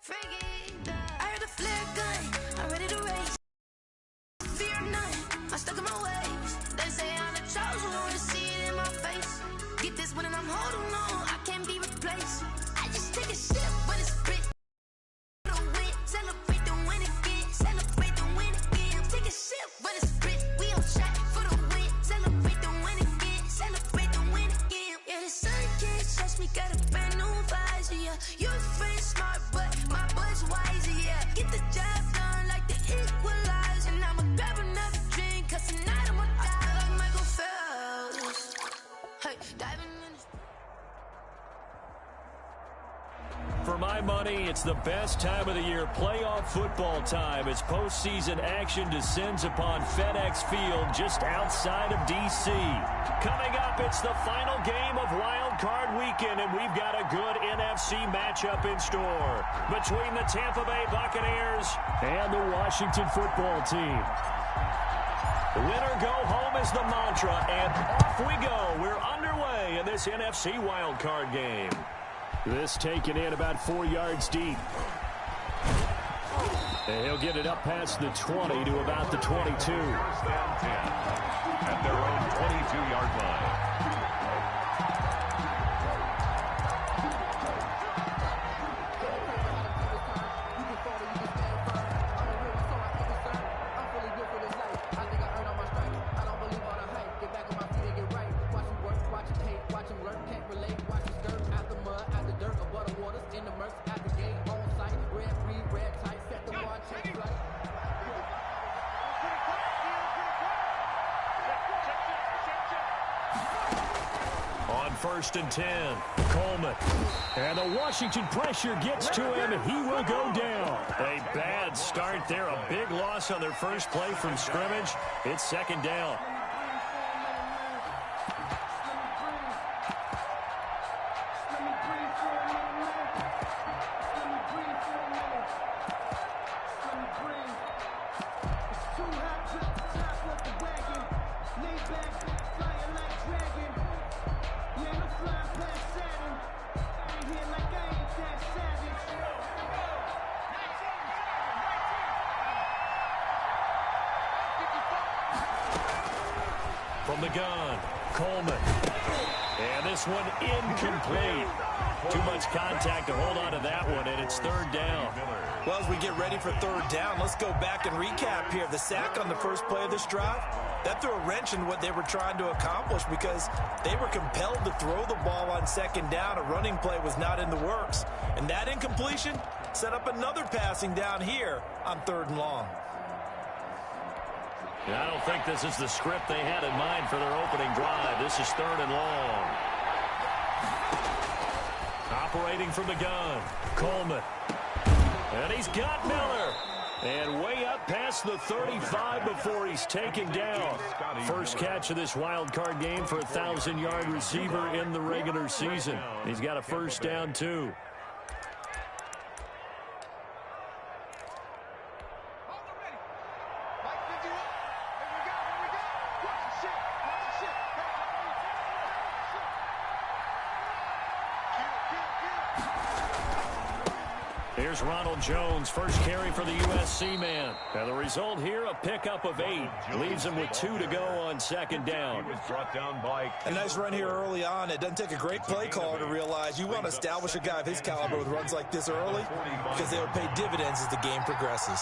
I heard a flare gun, I'm ready to race. Fear none, I'm stuck in my ways. They say I'm the chosen one, to see it in my face. Get this one and I'm holding on, I can't be replaced. I just take a sip when it's spit. Celebrate the win again, celebrate the win again. Take a sip when it's spit, we on track for the win. Celebrate the win again, celebrate the win again. Yeah, the sun can't touch me, got a brand new visor, yeah. You're friend smart, but my boy's wiser, yeah. Get the job done like the equalizer. And I'ma grab another drink, cause tonight I'ma die like Michael Phelps. Hey, diving in the... For my money, it's the best time of the year, playoff football time, as postseason action descends upon FedEx Field just outside of D.C. Coming up, it's the final game of Wild Card Weekend, and we've got a good NFC matchup in store between the Tampa Bay Buccaneers and the Washington Football Team. Winner go home is the mantra, and off we go. We're underway in this NFC Wild Card game. This taken in about 4 yards deep. And he'll get it up past the 20 to about the 22. First down 10 at their own 22-yard line. First and 10, Coleman. And the Washington pressure gets to him, and he will go down. A bad start there, a big loss on their first play from scrimmage. It's second down. From the gun, Coleman. And this one incomplete. Too much contact to hold on to that one, and it's third down. Well, as we get ready for third down, let's go back and recap here. The sack on the first play of this drive, that threw a wrench in what they were trying to accomplish because they were compelled to throw the ball on second down. A running play was not in the works. And that incompletion set up another passing down here on third and long. I don't think this is the script they had in mind for their opening drive. This is third and long. Operating from the gun, Coleman. And he's got Miller. And way up past the 35 before he's taken down. First catch of this wild card game for a 1,000-yard receiver in the regular season. He's got a first down, too. Here's Ronald Jones, first carry for the USC man. And the result here, a pickup of 8. Leaves him with 2 to go on second down. He was brought down by a nice run here early on. It doesn't take a great play caller to realize you want to establish a guy of his caliber with runs like this early because they will pay dividends as the game progresses.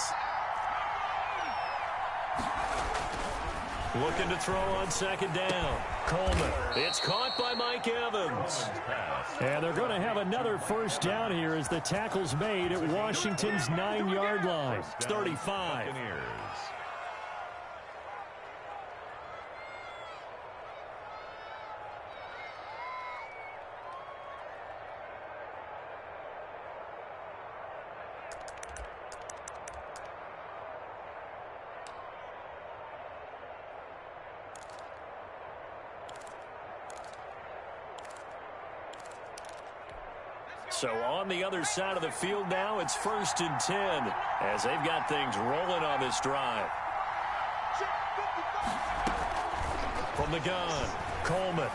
Looking to throw on second down. Coleman. It's caught by Mike Evans. And they're going to have another first down here as the tackle's made at Washington's 9-yard line. 35. So on the other side of the field now, it's first and 10 as they've got things rolling on this drive. From the gun, Coleman.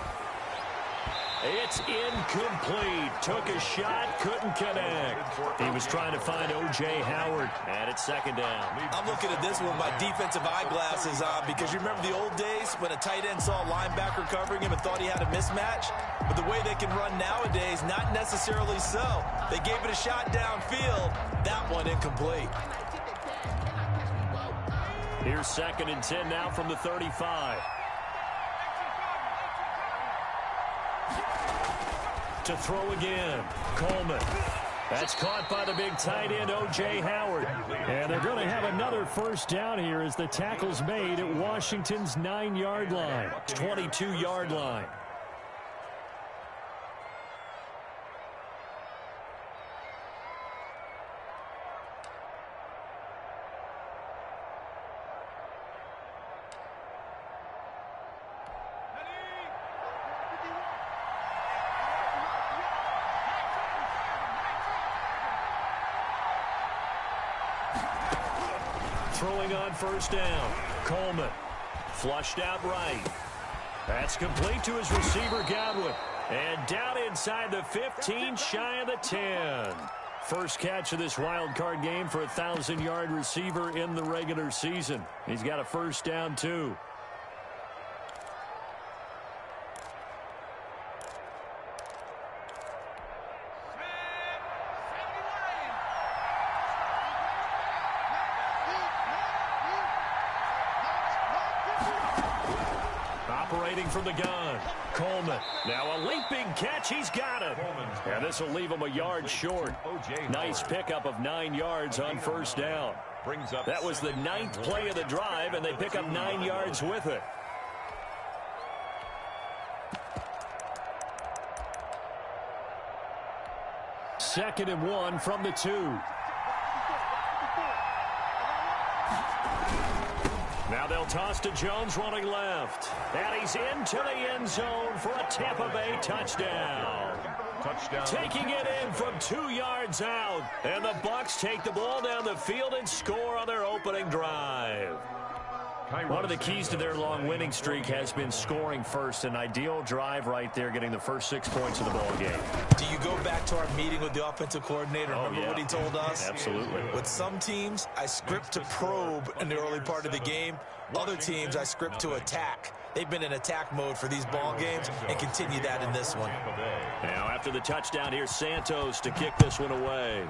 It's incomplete. Took a shot, couldn't connect. He was trying to find O.J. Howard, and it's second down. I'm looking at this one with my defensive eyeglasses on because you remember the old days when a tight end saw a linebacker covering him and thought he had a mismatch? But the way they can run nowadays, not necessarily so. They gave it a shot downfield. That one incomplete. Here's 2nd and 10 now from the 35. To throw again. Coleman. That's caught by the big tight end, O.J. Howard. And they're going to have another first down here as the tackle's made at Washington's 9-yard line. 22-yard line. Throwing on first down. Coleman. Flushed out right. That's complete to his receiver, Godwin. And down inside the 15, shy of the 10. First catch of this wild card game for a 1,000-yard receiver in the regular season. He's got a first down, too. Operating from the gun. Coleman. Now a leaping catch. He's got it. And this will leave him a yard short. Nice pickup of 9 yards on first down. That was the 9th play of the drive, and they pick up 9 yards with it. Second and 1 from the 2. Now they'll toss to Jones running left. And he's into the end zone for a Tampa Bay touchdown. Taking it in from 2 yards out. And the Bucs take the ball down the field and score on their opening drive. One of the keys to their long winning streak has been scoring first. An ideal drive right there, getting the first 6 points of the ball game. Do you go back to our meeting with the offensive coordinator? Remember what he told us? Absolutely. With some teams, I script to probe in the early part of the game. Other teams, I script to attack. They've been in attack mode for these ball games and continue that in this one. Now after the touchdown, here's Santos to kick this one away.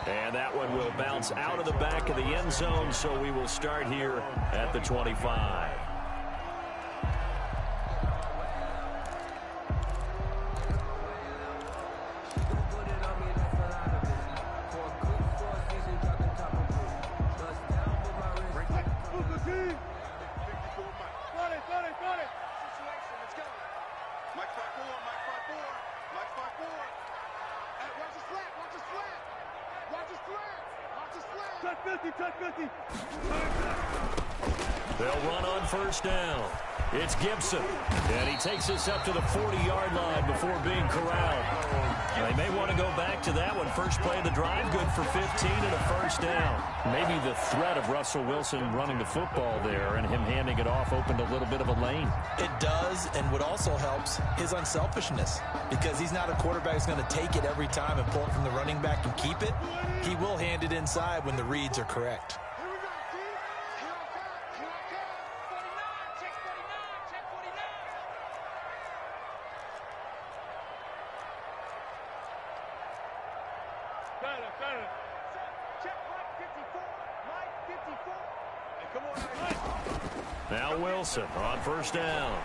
And that one will bounce out of the back of the end zone, so we will start here at the 25. They'll run on first down. It's Gibson. And he takes us up to the 40-yard line before being corralled. They may want to go back to that one. First play of the drive, good for 15 and a first down. Maybe the threat of Russell Wilson running the football there and him handing it off opened a little bit of a lane. It does, and what also helps, his unselfishness. Because he's not a quarterback who's going to take it every time and pull it from the running back and keep it. He will hand it inside when the reads are correct. Now Wilson on first down.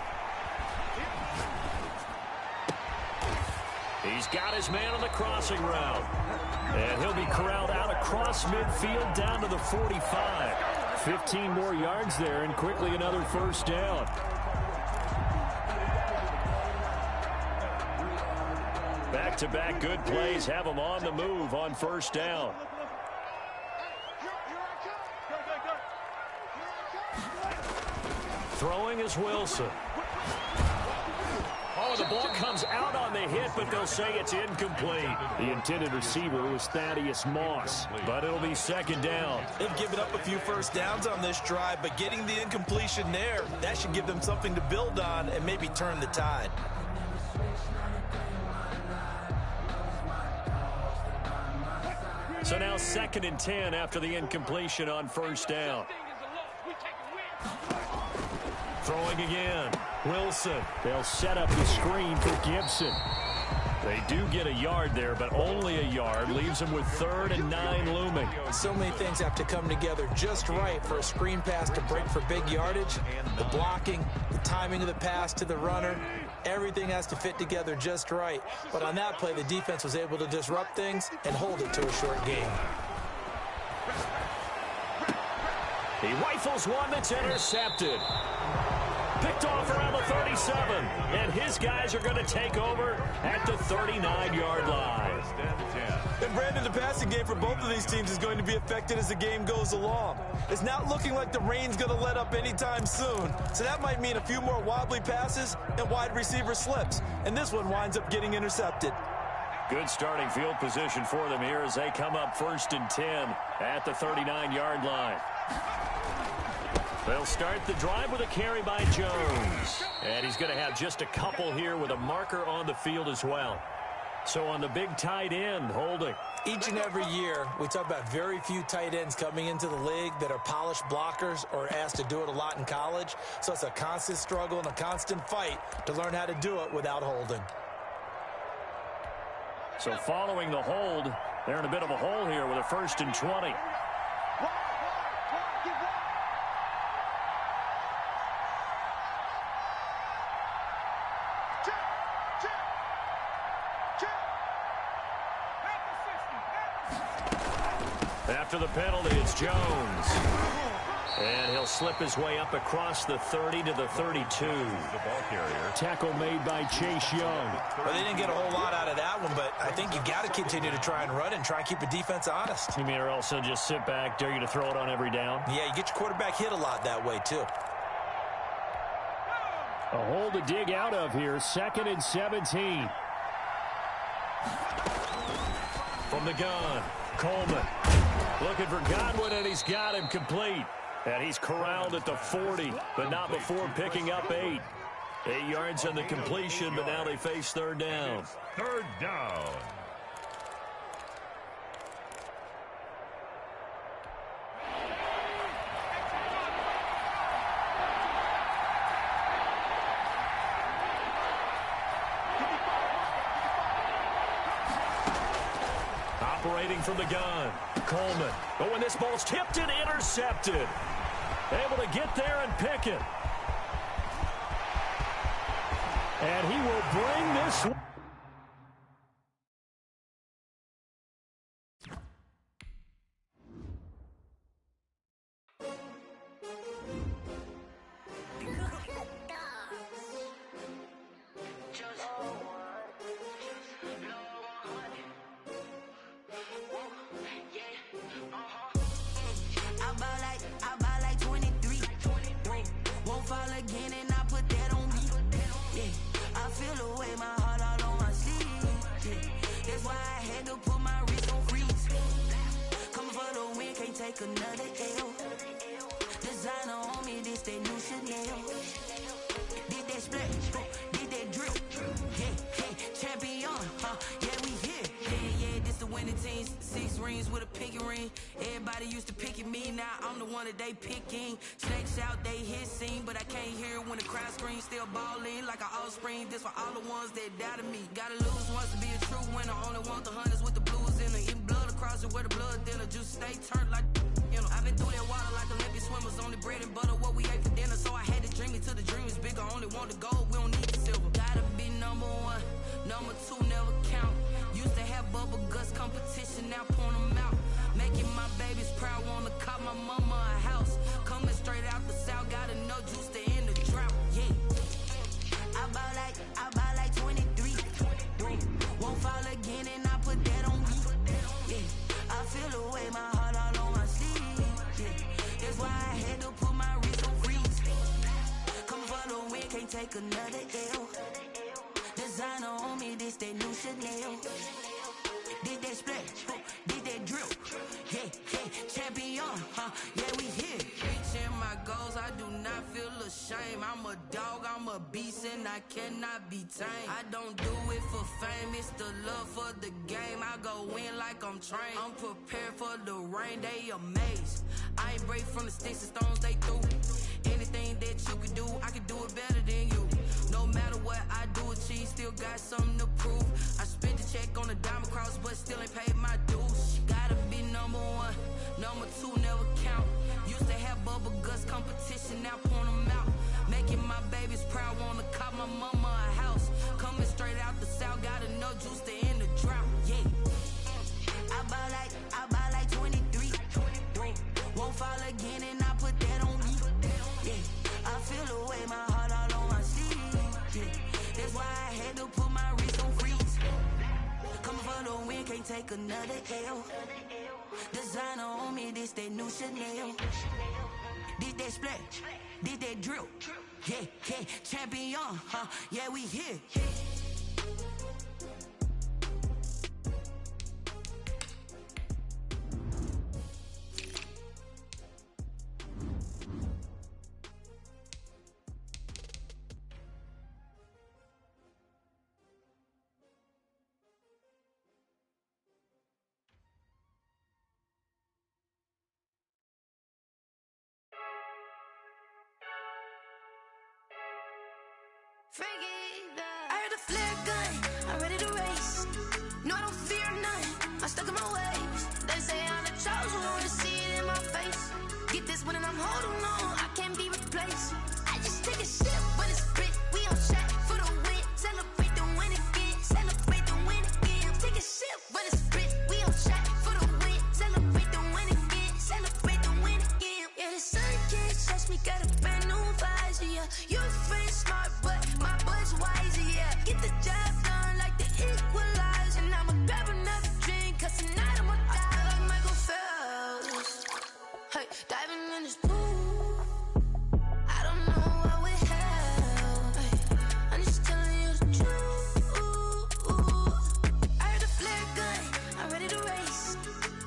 He's got his man on the crossing route. And he'll be corralled out across midfield down to the 45. 15 more yards there and quickly another first down. Back-to-back good plays have him on the move on first down. Throwing is Wilson. Oh, the ball comes out on the hit, but they'll say it's incomplete. The intended receiver was Thaddeus Moss, but it'll be second down. They've given up a few first downs on this drive, but getting the incompletion there, that should give them something to build on and maybe turn the tide. So now 2nd and 10 after the incompletion on first down. Throwing again. Wilson. They'll set up the screen for Gibson. They do get a yard there, but only a yard. Leaves them with 3rd and 9 looming. So many things have to come together just right for a screen pass to break for big yardage. The blocking, the timing of the pass to the runner, everything has to fit together just right. But on that play, the defense was able to disrupt things and hold it to a short gain. He rifles one that's intercepted. Picked off around the 37, and his guys are going to take over at the 39-yard line. And Brandon, the passing game for both of these teams is going to be affected as the game goes along. It's not looking like the rain's going to let up anytime soon, so that might mean a few more wobbly passes and wide receiver slips, and this one winds up getting intercepted. Good starting field position for them here as they come up 1st and 10 at the 39-yard line. They'll start the drive with a carry by Jones. And he's going to have just a couple here with a marker on the field as well. So on the big tight end, holding. Each and every year, we talk about very few tight ends coming into the league that are polished blockers or asked to do it a lot in college. So it's a constant struggle and a constant fight to learn how to do it without holding. So following the hold, they're in a bit of a hole here with a 1st and 20. After the penalty, it's Jones. And he'll slip his way up across the 30 to the 32. The ball carrier. Tackle made by Chase Young. Well, they didn't get a whole lot out of that one, but I think you got to continue to try and run and try and keep the defense honest. You mean or also just sit back, dare you to throw it on every down? Yeah, you get your quarterback hit a lot that way, too. A hole to dig out of here, 2nd and 17. From the gun, Coleman. Looking for Godwin, and he's got him complete. And he's corralled at the 40, but not before picking up 8. 8 yards on the completion, but now they face 3rd down. 3rd down. Operating from the gun, Coleman. But when this ball's tipped and intercepted, able to get there and pick it. And he will bring this one. Another L. Designer on me, this that new Chanel. Did that split, did that drip. Yeah, champion, yeah, we here. Yeah, this the winning teams. 6 rings with a pinky ring. Everybody used to pick at me, now I'm the one that they picking. Snakes out, they hissing, but I can't hear when the crowd screams. Still balling like an offspring. This for all the ones that doubted me. Gotta lose once to be a true winner. Only want the hunters with the blues in it. In blood across it where the blood thinner. Juice stay turned like. I've been through that water like Olympic swimmers. Only bread and butter, what we ate for dinner. So I had to dream it till the dream is bigger. Only want the gold, we don't need the silver. Gotta be number 1, number 2 never count. Used to have bubble guts competition, now point them out. Making my babies proud, wanna cop my mama a house. Coming straight out the south, gotta know juice to end the drought. Yeah, I buy like 23. Won't fall again and I put that on me. Yeah, I feel the way my heart all on my sleeve. That's why I had to put my wrist on freeze. Come for the win, can't take another L. Designer on me, this that new Chanel. Did that splash, did that drip. Yeah, champion, yeah, we here. Reaching my goals, I do not feel ashamed. I'm a dog, I'm a beast, and I cannot be tamed. I don't do it for fame, it's the love for the game. I go in like I'm trained. I'm prepared for the rain, they amazed. I ain't break from the sticks and stones they threw. Anything that you can do, I can do it better than you. No matter what I do, achieve, still got something to prove. I spent the check on the diamond cross, but still ain't paid my dues. Gotta be number one, number two never count. Used to have bubble guts competition, now point them out. Making my babies proud, wanna cop my mama a house. Coming straight out the south, got enough juice to end the drought. Yeah, I buy like 23. Won't fall again, and I put that on me. Yeah, I feel the way, my heart all on my sleeve. Yeah, that's why I had to put my wrist on freeze. Coming for the win, can't take another L. Designer on me, this that new Chanel. Did that splash, did that drip. Yeah, champion, yeah, we here. I heard the flare gun, I'm ready to race. No, I don't fear none, I'm stuck in my ways. They say I'm the chosen one, to see it in my face. Get this one and I'm holding on, I can't be replaced. I just take a sip when it's split, we on track for the win. Celebrate the win again, celebrate the win again. Take a sip when it's split, we on track for the win. Celebrate the win again, celebrate the win again. Yeah, the sun can't touch me, got a brand new visor, yeah. You're friend smart, but my bud's wiser, yeah. Get the job done like the equalizer. And I'ma grab another drink, cause tonight I'ma die. I feel like Michael Phelps, hey, diving in this pool. I don't know what we have, hey, I'm just telling you the truth. I heard the flare gun, I'm ready to race.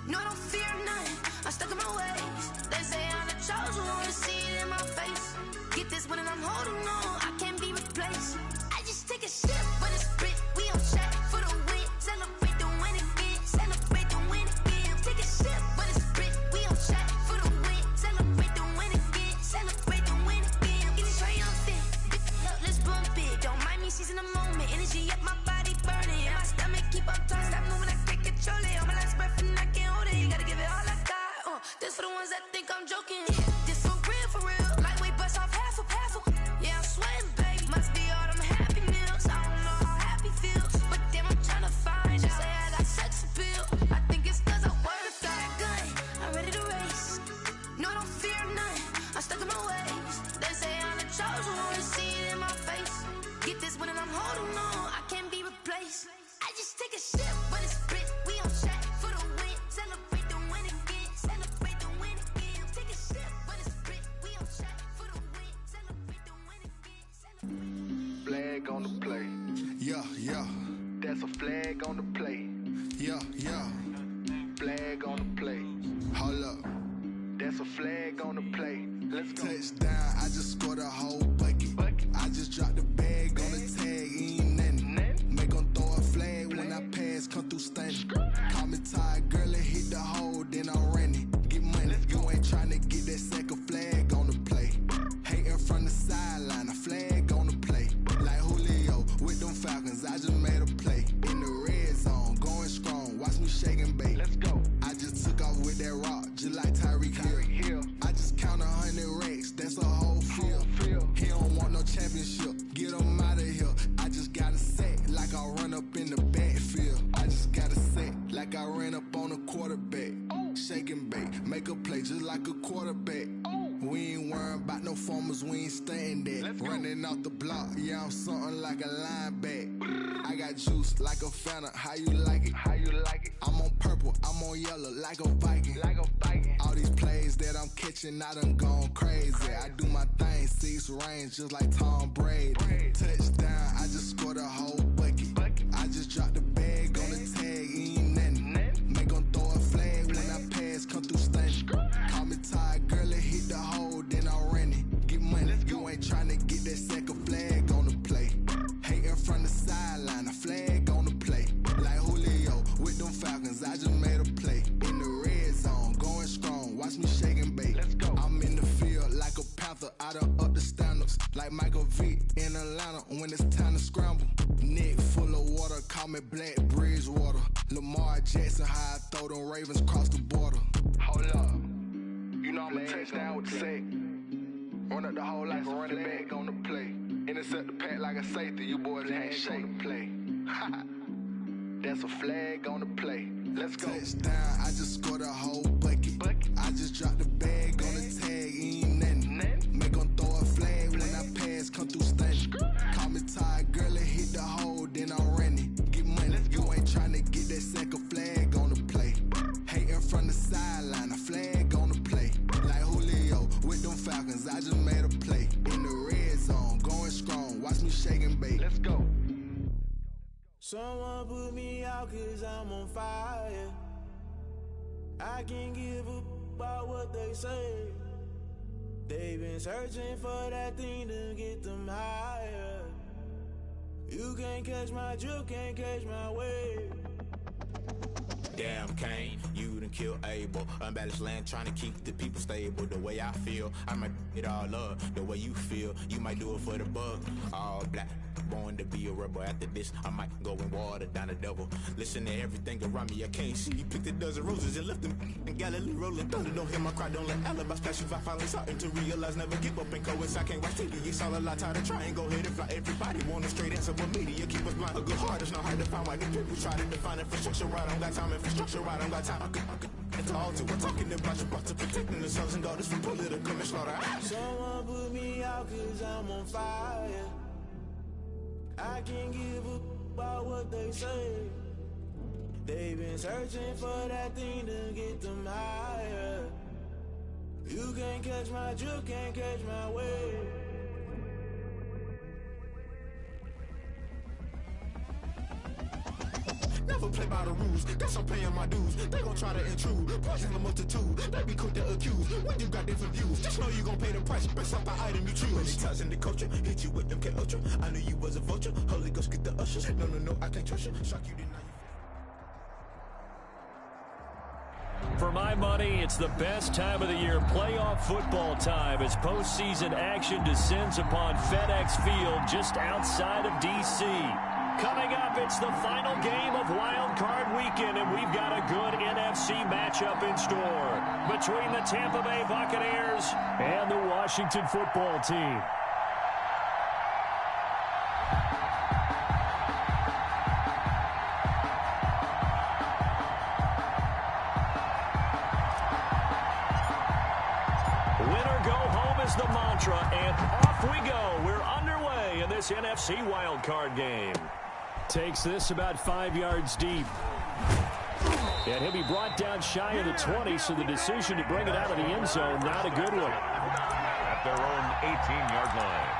No, I don't fear none, I'm stuck in my ways. They say I'm the chosen one, to see it in my face. Get this one and I'm holding on, I can't be replaced. I just take a sip when it's split, we on track for the win. Celebrate the win again, celebrate the win again. Take a sip when it's split, we on track for the win. Celebrate the win again, celebrate the win again. Getting triumphant, look, let's bump it. Don't mind me seizing the moment, energy up my body burning. And my stomach keep up tight, stop moving, I can't control it. On my last breath and I can't hold it, you gotta give it all I got. This for the ones that think I'm joking. This for real. Lightweight bust off half a. Yeah, I'm sweating, baby. Must be all them happy meals. I don't know how happy feels, but damn, I'm trying to find out. Say I got sex appeal. I think it's cause I wear the fire gun. I'm ready to race. No, I don't fear none, I'm stuck in my ways. They say I'm the chosen one, to see it in my face. Get this one and I'm holding on, I can't be replaced. I just take a sip when it's split, we on track for the win. Celebrate the win again, celebrate the win again. Take a sip when it's split, we on track for the win. Celebrate the win again, celebrate. Flag on the play. Yeah. That's a flag on the play. Yeah. Flag on the play. Hold up. That's a flag on the play. Let's go. Touchdown, I just scored a whole bucket. I just dropped the bag on the tag, ain't nothing. Make 'em throw a flag when I pass, come through stunning. Call me tired, girl, and hit the hole, then I'm running. Get money, you ain't tryna get that second flag on the play. Hating from the sideline, a flag on the play. Like Julio with them Falcons, I just made a play. In the red zone, going strong, watch me shake and bake. Let's go. I just took off with that rock, just like Tyreek Hill. I just count 100 racks, that's a whole field. He don't want no championship, get him out of here. I just got a set, like I run up in the backfield. I just got a set, like I ran up on a quarterback. Shake and bake, make a play just like a quarterback. We ain't worrying about no formers, we ain't staying there. Running off the block, yeah, I'm something like a linebacker. I got juice like a Fanta, how you like it? I'm on purple, I'm on yellow, like a Viking. All these plays that I'm catching, I done gone crazy. I do my thing, 6 range, just like Tom Brady. Touchdown, I just scored a whole bucket. Vic in Atlanta when it's time to scramble. Neck full of water, call me Black Bridgewater. Lamar Jackson, how I throw them Ravens cross the border. Hold up, you know I'm a touchdown with the sack. Run up the hole like a running back on the play. Intercept the pack like a safety, you boys handshake on the play. That's a flag on the play. Let's go. Touchdown, I just scored a whole bucket. I just dropped the bag on the tag, ain't nothing. Make them throw a flag when I pass, come through stunning. Call me tired, girl, and hit the hole, then I'm running. Get money, you ain't tryna get that second flag on the play. Hating from the sideline, a flag on the play. Like Julio with them Falcons, I just made a play. In the red zone, going strong, watch me shake and bake. Let's go. Someone put me out cause I'm on fire. I can't give up about what they say. They've been searching for that thing to get them higher. You can't catch my drift, can't catch my wave. Damn, Kane, you done killed Abel. Unbalanced land, trying to keep the people stable. The way I feel, I might it all up. The way you feel, you might do it for the buck. All black, born to be a rebel. After this, I might go and water down the devil. Listen to everything around me, I can't see. Picked a dozen roses and left them in Galilee rolling thunder. Don't hear my cry, don't let alibis flash. If I finally starting to realize, never give up and coincide. Can't watch TV, it's all a lot. Tired of trying, go ahead and fly. Everybody want a straight answer, but media keep us blind. A good heart is not hard to find. Why these people try to define infrastructure right? I don't got time, infrastructure right, I don't got time. I could all to. We're talking about you, about to protecting the sons and daughters from political and slaughter. Someone put me out cause I'm on fire. I can't give up about what they say. They've been searching for that thing to get them higher. You can't catch my drift, can't catch my wave. Never play by the rules, guess I'm paying my dues. They gon' try to intrude, poison the multitude. They be quick to accuse, when you got different views. Just know you gon' pay the price, based off the item you choose. Many times in the culture, hit you with them MK Ultra. I knew you was a vulture, Holy Ghost get the ushers. No, I can't trust you, shock you didn't. For my money, it's the best time of the year, playoff football time, as postseason action descends upon FedEx Field just outside of D.C. Coming up, it's the final game of Wild Card Weekend, and we've got a good NFC matchup in store between the Tampa Bay Buccaneers and the Washington Football Team. Winner go home is the mantra, and off we go. We're underway in this NFC Wild Card game. Takes this about 5 yards deep. And he'll be brought down shy of the 20, so the decision to bring it out of the end zone, not a good one. At their own 18-yard line.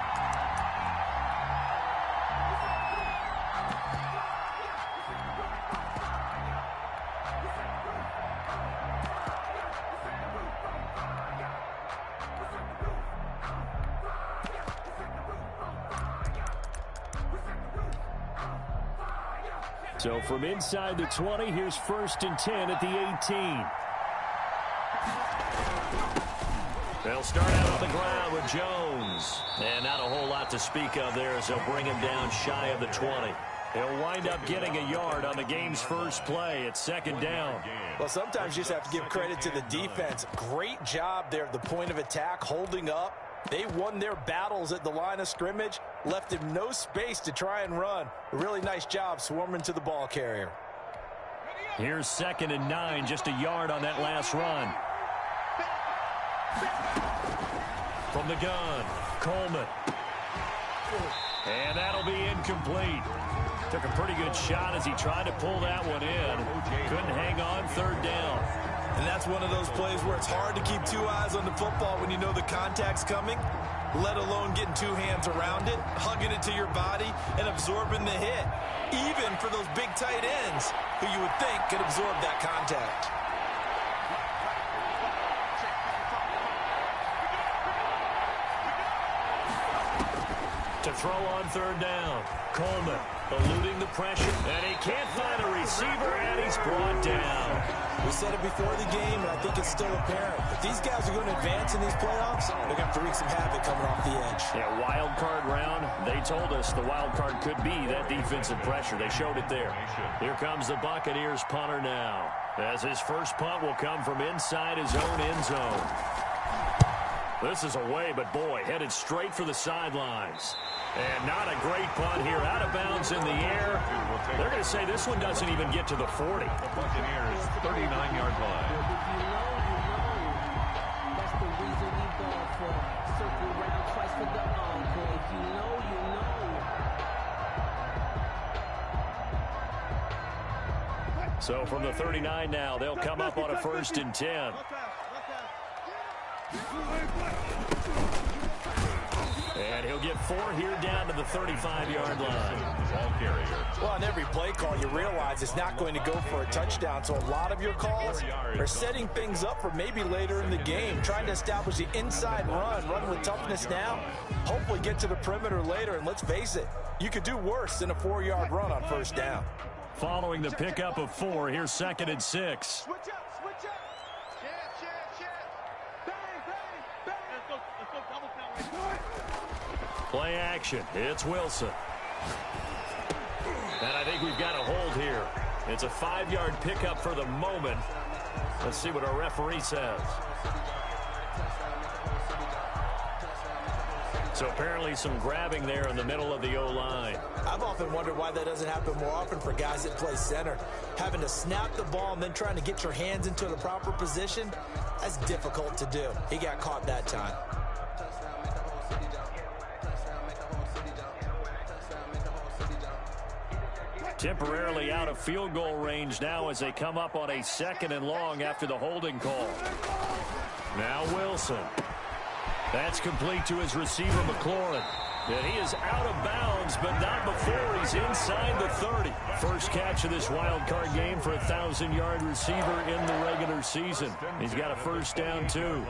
So from inside the 20, here's 1st and 10 at the 18. They'll start out on the ground with Jones. And not a whole lot to speak of there as they'll bring him down shy of the 20. He'll wind up getting a yard on the game's first play at 2nd down. Well, sometimes you just have to give credit to the defense. Great job there at the point of attack, holding up. They won their battles at the line of scrimmage, left him no space to try and run. A really nice job swarming to the ball carrier. Here's 2nd and 9, just a yard on that last run. From the gun, Coleman. And that'll be incomplete. Took a pretty good shot as he tried to pull that one in. Couldn't hang on, 3rd down. And that's one of those plays where it's hard to keep 2 eyes on the football when you know the contact's coming, let alone getting 2 hands around it, hugging it to your body, and absorbing the hit, even for those big tight ends who you would think could absorb that contact. To throw on 3rd down, Coleman. Eluding the pressure, and he can't find a receiver, and he's brought down. We said it before the game, and I think it's still apparent. If these guys are going to advance in these playoffs, they're going to have to wreak some havoc coming off the edge. Yeah, wild card round. They told us the wild card could be that defensive pressure. They showed it there. Here comes the Buccaneers punter now, as his first punt will come from inside his own end zone. This is away, but boy, headed straight for the sidelines. And not a great punt here, out of bounds in the air. They're going to say this one doesn't even get to the 40. The Buccaneers 39-yard line. That's the reason we ball for. Circle around twice for the encore. If you know, you know. So from the 39 now, they'll come up on a 1st and 10. And he'll get 4 here down to the 35-yard line. Ball carrier. Well, on every play call, you realize it's not going to go for a touchdown. So a lot of your calls are setting things up for maybe later in the game, trying to establish the inside run with toughness now, hopefully get to the perimeter later. And let's face it, you could do worse than a 4-yard run on 1st down. Following the pickup of 4, here's 2nd and 6. Play action. It's Wilson. And I think we've got a hold here. It's a 5-yard pickup for the moment. Let's see what our referee says. So apparently some grabbing there in the middle of the O-line. I've often wondered why that doesn't happen more often for guys that play center. Having to snap the ball and then trying to get your hands into the proper position, that's difficult to do. He got caught that time. Temporarily out of field goal range now as they come up on a 2nd and long after the holding call. Now Wilson. That's complete to his receiver, McLaurin. And he is out of bounds, but not before he's inside the 30. First catch of this wild card game for a 1,000-yard receiver in the regular season. He's got a 1st down, too.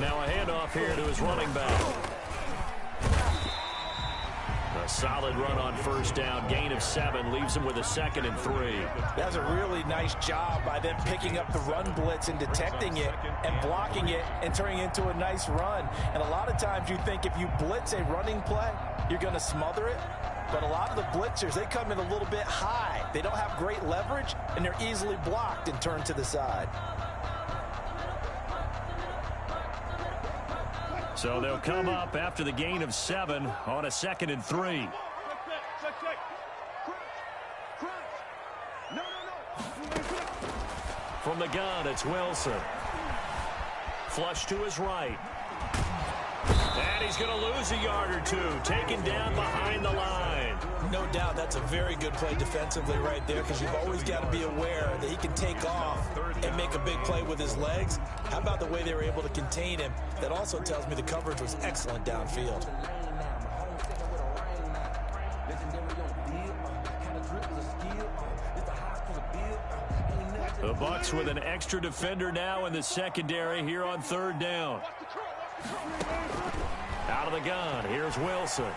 Now a handoff here to his running back. A solid run on 1st down. Gain of 7 leaves him with a 2nd and 3. That's a really nice job by them picking up the run blitz and detecting it and blocking it and turning it into a nice run. And a lot of times you think if you blitz a running play, you're going to smother it. But a lot of the blitzers, they come in a little bit high. They don't have great leverage, and they're easily blocked and turned to the side. So they'll come up after the gain of 7 on a 2nd and 3. From the gun, it's Wilson. Flush to his right. And he's going to lose a yard or 2, taken down behind the line. No doubt that's a very good play defensively right there, because you've always got to be aware that he can take off and make a big play with his legs. How about the way they were able to contain him? That also tells me the coverage was excellent downfield. The Bucs with an extra defender now in the secondary here on 3rd down. Out of the gun, here's Wilson.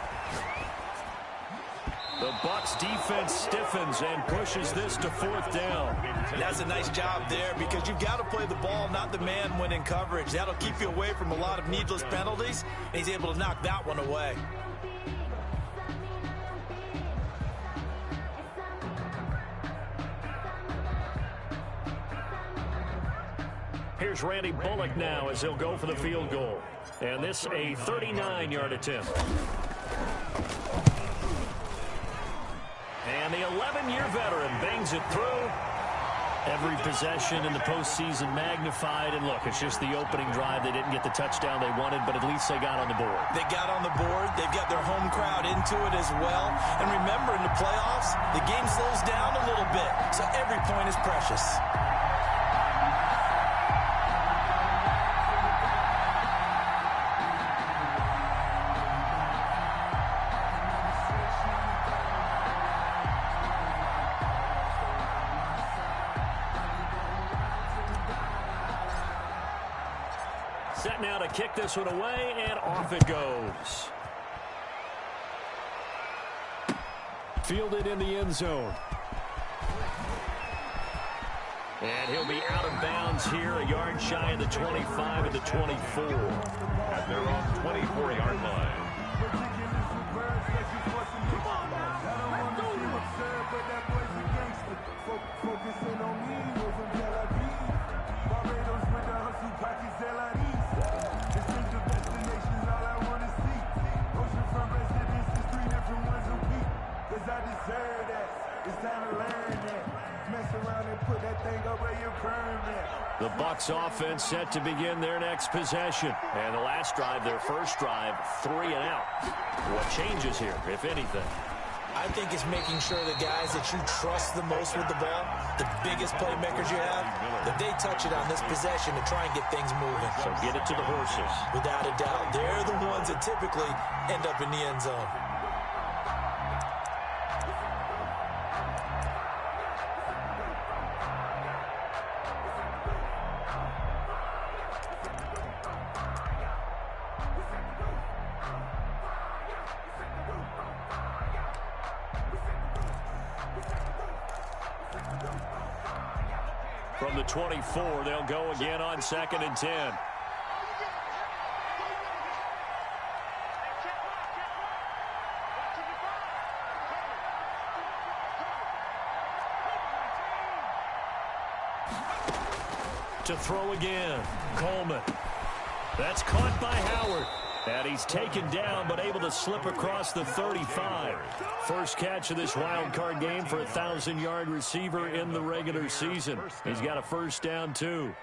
The Bucs defense stiffens and pushes this to 4th down. That's a nice job there, because you've got to play the ball, not the man when in coverage. That'll keep you away from a lot of needless penalties, and he's able to knock that one away. Here's Randy Bullock now as he'll go for the field goal. And this a 39-yard attempt. And the 11-year veteran bangs it through. Every possession in the postseason magnified. And look, it's just the opening drive. They didn't get the touchdown they wanted, but at least they got on the board. They got on the board. They've got their home crowd into it as well. And remember, in the playoffs, the game slows down a little bit. So every point is precious. Set now to kick this one away, and off it goes. Fielded in the end zone. And he'll be out of bounds here, a yard shy of the 25 of the 24. At their own 24-yard line. The Bucs offense set to begin their next possession. And the last drive, their first drive, 3 and out. What changes here, if anything? I think it's making sure the guys that you trust the most with the ball, the biggest playmakers you have, that they touch it on this possession to try and get things moving. So get it to the horses. Without a doubt. They're the ones that typically end up in the end zone. From the 24, they'll go again on 2nd and 10. To throw again, Coleman. That's caught by Howard. And he's taken down, but able to slip across the 35. First catch of this wild card game for a 1,000-yard receiver in the regular season. He's got a first down, too.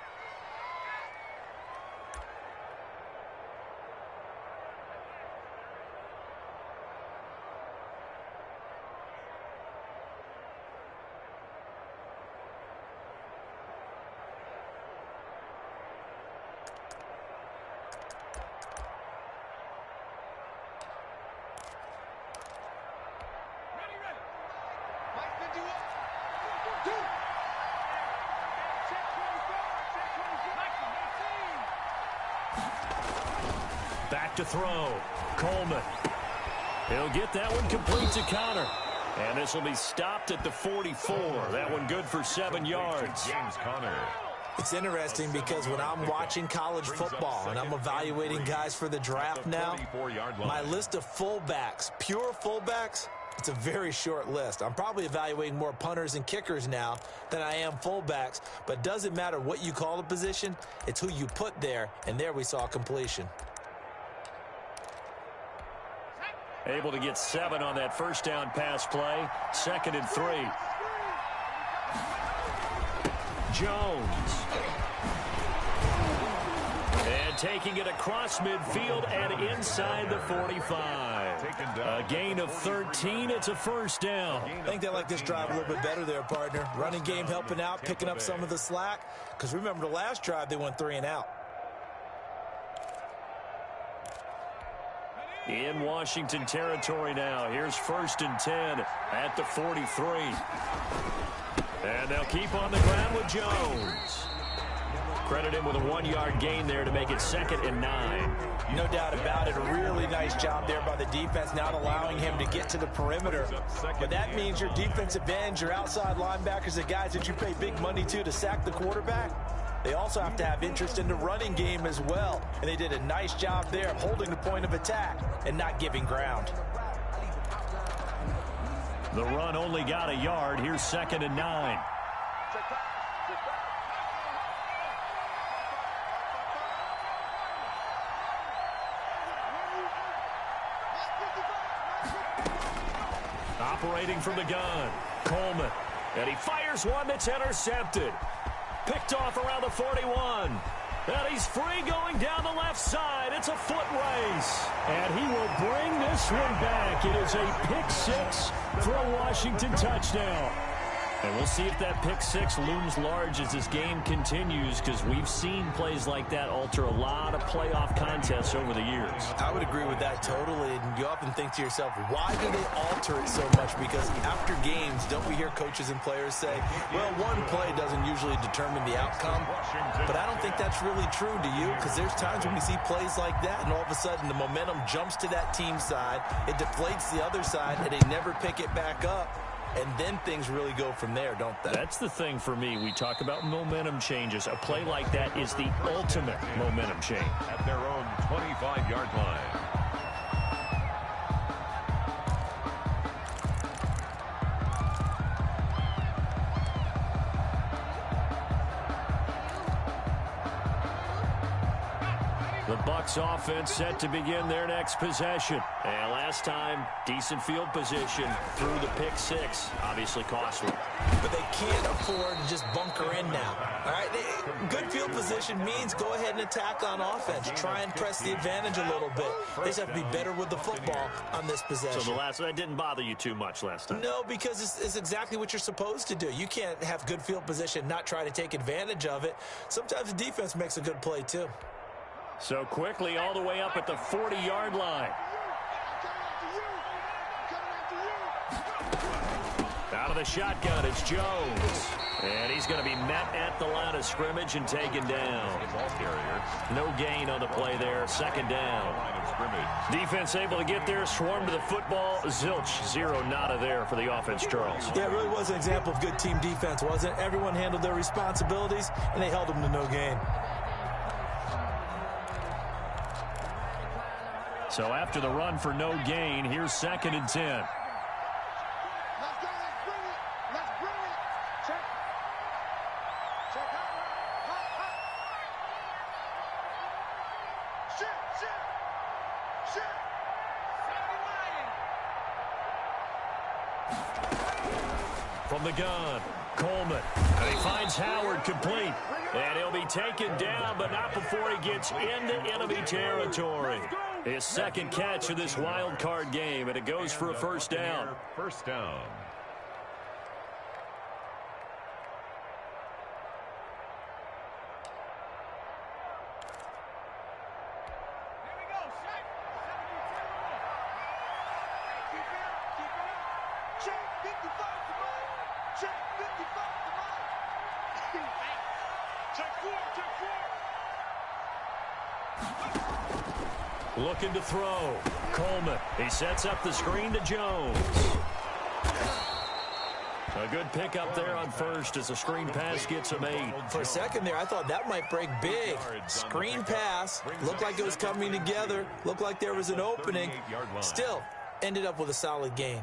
Back to throw. Coleman. He'll get that one complete to Conner. And this will be stopped at the 44. That one good for 7 yards. James Conner. It's interesting because when I'm watching college football and I'm evaluating guys for the draft now, my list of fullbacks, pure fullbacks, it's a very short list. I'm probably evaluating more punters and kickers now than I am fullbacks, but it doesn't matter what you call the position, it's who you put there, and there we saw completion. Able to get 7 on that first down pass play. 2nd and 3. Jones. And taking it across midfield and inside the 45. A gain of 13. It's a first down. I think they like this drive a little bit better there, partner. Running game helping out, picking up some of the slack. Because remember, the last drive they went 3 and out. In Washington territory now. Here's 1st and 10 at the 43. And they'll keep on the ground with Jones. Credit him with a 1-yard gain there to make it 2nd and 9. No doubt about it. A really nice job there by the defense, not allowing him to get to the perimeter. But that means your defensive ends, your outside linebackers, the guys that you pay big money to sack the quarterback, they also have to have interest in the running game as well. And they did a nice job there of holding the point of attack and not giving ground. The run only got a yard. Here's 2nd and 9. Operating from the gun, Coleman. And he fires one that's intercepted. Picked off around the 41. And he's free going down the left side. It's a foot race. And he will bring this one back. It is a pick 6 for a Washington touchdown. And we'll see if that pick six looms large as this game continues, because we've seen plays like that alter a lot of playoff contests over the years. I would agree with that totally. And you often think to yourself, why do they alter it so much? Because after games, don't we hear coaches and players say, well, one play doesn't usually determine the outcome. But I don't think that's really true, do you? Because there's times when we see plays like that, and all of a sudden the momentum jumps to that team side, it deflates the other side, and they never pick it back up. And then things really go from there, don't they? That's the thing for me. We talk about momentum changes. A play like that is the ultimate momentum change. At their own 25-yard line. The Bucs offense set to begin their next possession. And last time, decent field position through the pick six. Obviously costly. But they can't afford to just bunker in now. All right, good field position means go ahead and attack on offense. Try and press the advantage a little bit. They just have to be better with the football on this possession. So that didn't bother you too much last time? No, because it's exactly what you're supposed to do. You can't have good field position, not try to take advantage of it. Sometimes the defense makes a good play too. So quickly all the way up at the 40-yard line. Out of the shotgun, it's Jones. And he's going to be met at the line of scrimmage and taken down. No gain on the play there. Second down. Defense able to get there, swarm to the football. Zilch, zero nada there for the offense, Charles. Yeah, it really was an example of good team defense, wasn't it? Everyone handled their responsibilities, and they held them to no gain. So after the run for no gain, here's 2nd and 10. Let's go. Let's bring it. Let's bring it. Check. Check. Hot. Shit. From the gun, Coleman. And he finds Howard complete. And he'll be taken down, but not before he gets into enemy territory. His second catch of this wild card game, and it goes for a first down. First down. Looking to throw. Coleman. He sets up the screen to Jones. A good pickup there on first as the screen pass gets him 8. For a second there, I thought that might break big. Screen pass. Looked like it was coming together. Looked like there was an opening. Still, ended up with a solid gain.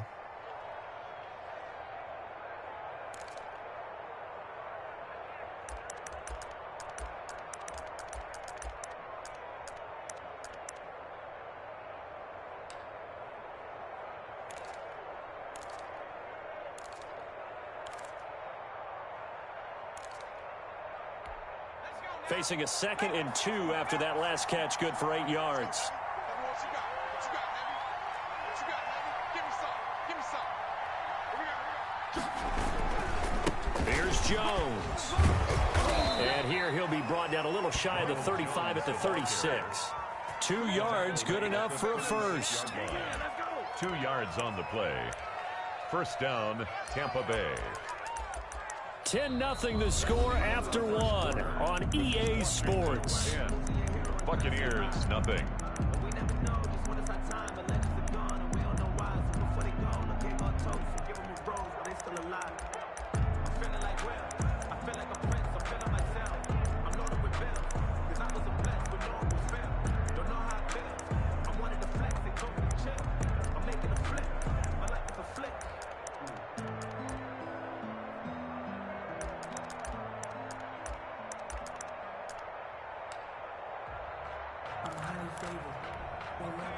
Facing a 2nd and 2 after that last catch, good for 8 yards. Here's Jones. And here he'll be brought down a little shy of the 35 at the 36. 2 yards, good enough for a first. 2 yards on the play. First down, Tampa Bay. 10-0 the score after 1 on EA Sports. Buccaneers, nothing.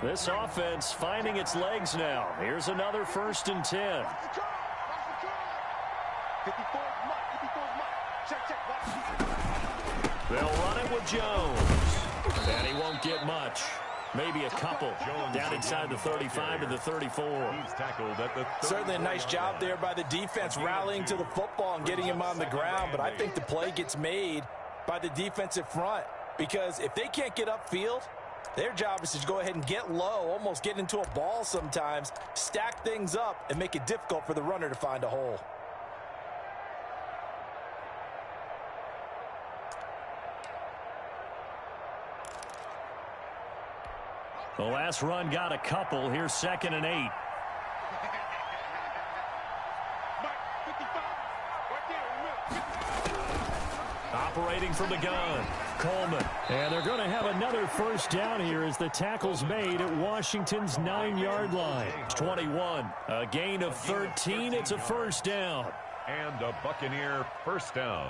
This offense finding its legs now. Here's another 1st and 10. They'll run it with Jones. And he won't get much. Maybe a couple down inside the 35 to the 34. He's tackled at the 30. Certainly a nice job there by the defense rallying to the football and getting him on the ground, but I think the play gets made by the defensive front because if they can't get upfield, their job is to go ahead and get low, almost get into a ball sometimes, stack things up, and make it difficult for the runner to find a hole. The last run got a couple. Here's 2nd and 8. Operating from the gun, Coleman. And they're going to have another first down here as the tackle's made at Washington's 9-yard line. 21, a gain of 13. It's a first down. And a Buccaneer first down.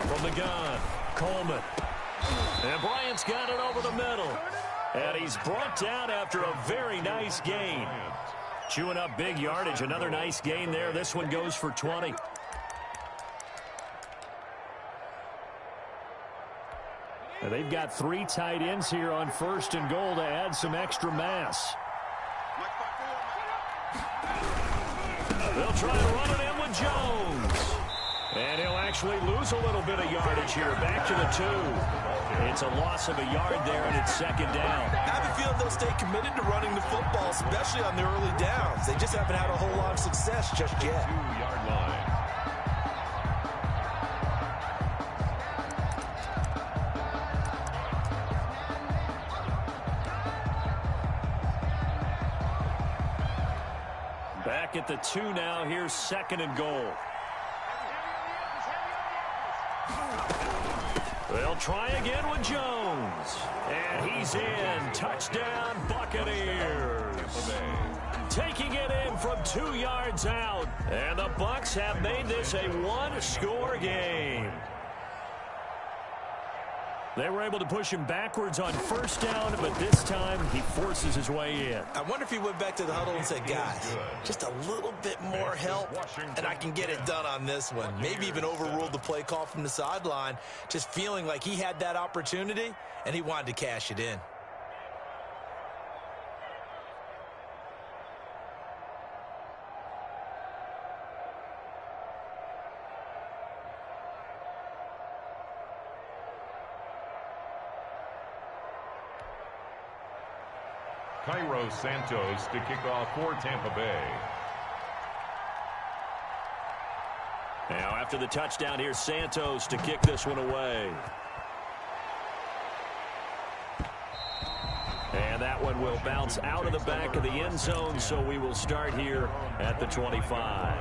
From the gun, Coleman. And Bryant's got it over the middle. And he's brought down after a very nice gain. Chewing up big yardage. Another nice gain there. This one goes for 20. And they've got 3 tight ends here on 1st and goal to add some extra mass. They'll try to run it in with Jones. And he'll actually lose a little bit of yardage here. Back to the 2. It's a loss of a yard there, and it's 2nd down. I have a feeling they'll stay committed to running the football, especially on the early downs. They just haven't had a whole lot of success just yet. 2-yard line. Back at the 2 now. Here's 2nd and goal. They'll try again with Jones. And he's in. Touchdown, Buccaneers. Taking it in from 2 yards out. And the Bucs have made this a 1-score game. They were able to push him backwards on 1st down, but this time he forces his way in. I wonder if he went back to the huddle and said, guys, just a little bit more help, and I can get it done on this one. Maybe even overruled the play call from the sideline, just feeling like he had that opportunity, and he wanted to cash it in. Cairo Santos to kick off for Tampa Bay. Now after the touchdown, here's Santos to kick this one away. And that one will bounce out of the back of the end zone, so we will start here at the 25.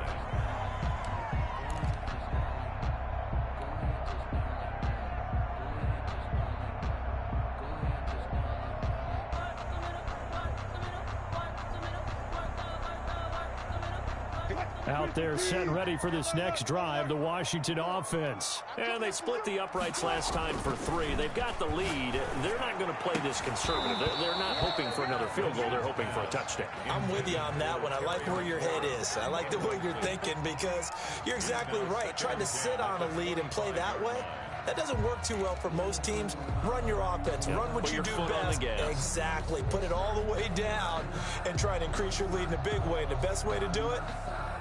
Out there set and ready for this next drive, the Washington offense. And they split the uprights last time for 3. They've got the lead. They're not going to play this conservative. They're not hoping for another field goal. They're hoping for a touchdown. I'm with you on that one. I like where your head is. I like the way you're thinking because you're exactly right. Trying to sit on a lead and play that way, that doesn't work too well for most teams. Run your offense. Yep. Run what Put you your do foot best. on the gas. Exactly. Put it all the way down and try and increase your lead in a big way. And the best way to do it,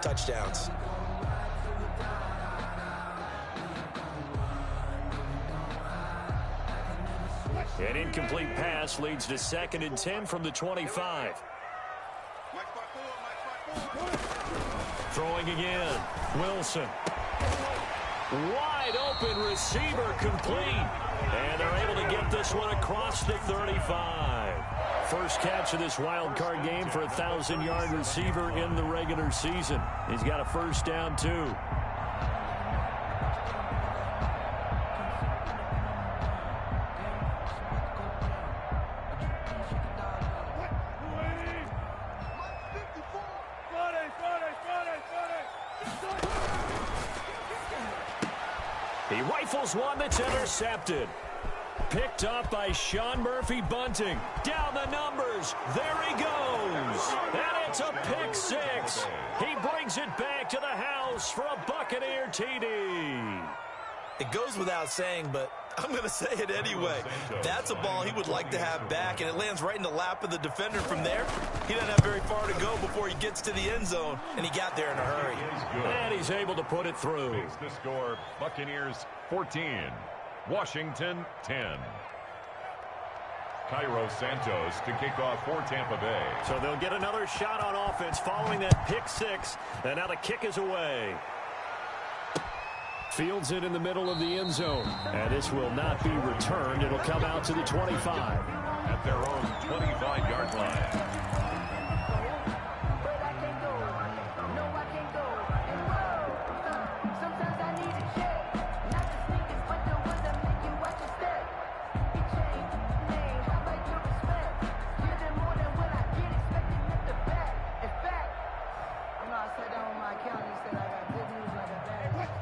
touchdowns. An incomplete pass leads to 2nd and 10 from the 25. Throwing again. Wilson. Wide open receiver complete. And they're able to get this one across the 35. First catch of this wild card game for a 1,000-yard receiver in the regular season. He's got a first down, too. He rifles one that's intercepted. picked up by Sean Murphy-Bunting. Down the numbers. There he goes. And it's a pick six. He brings it back to the house for a Buccaneer TD. It goes without saying, but I'm going to say it anyway. That's a ball he would like to have back, and it lands right in the lap of the defender from there. He doesn't have very far to go before he gets to the end zone, and he got there in a hurry. And he's able to put it through. Makes the score Buccaneers 14, Washington 10. Cairo Santos to kick off for Tampa Bay. So they'll get another shot on offense following that pick six, and now the kick is away. Fields it in the middle of the end zone, and this will not be returned. It'll come out to the 25. At their own 25-yard line.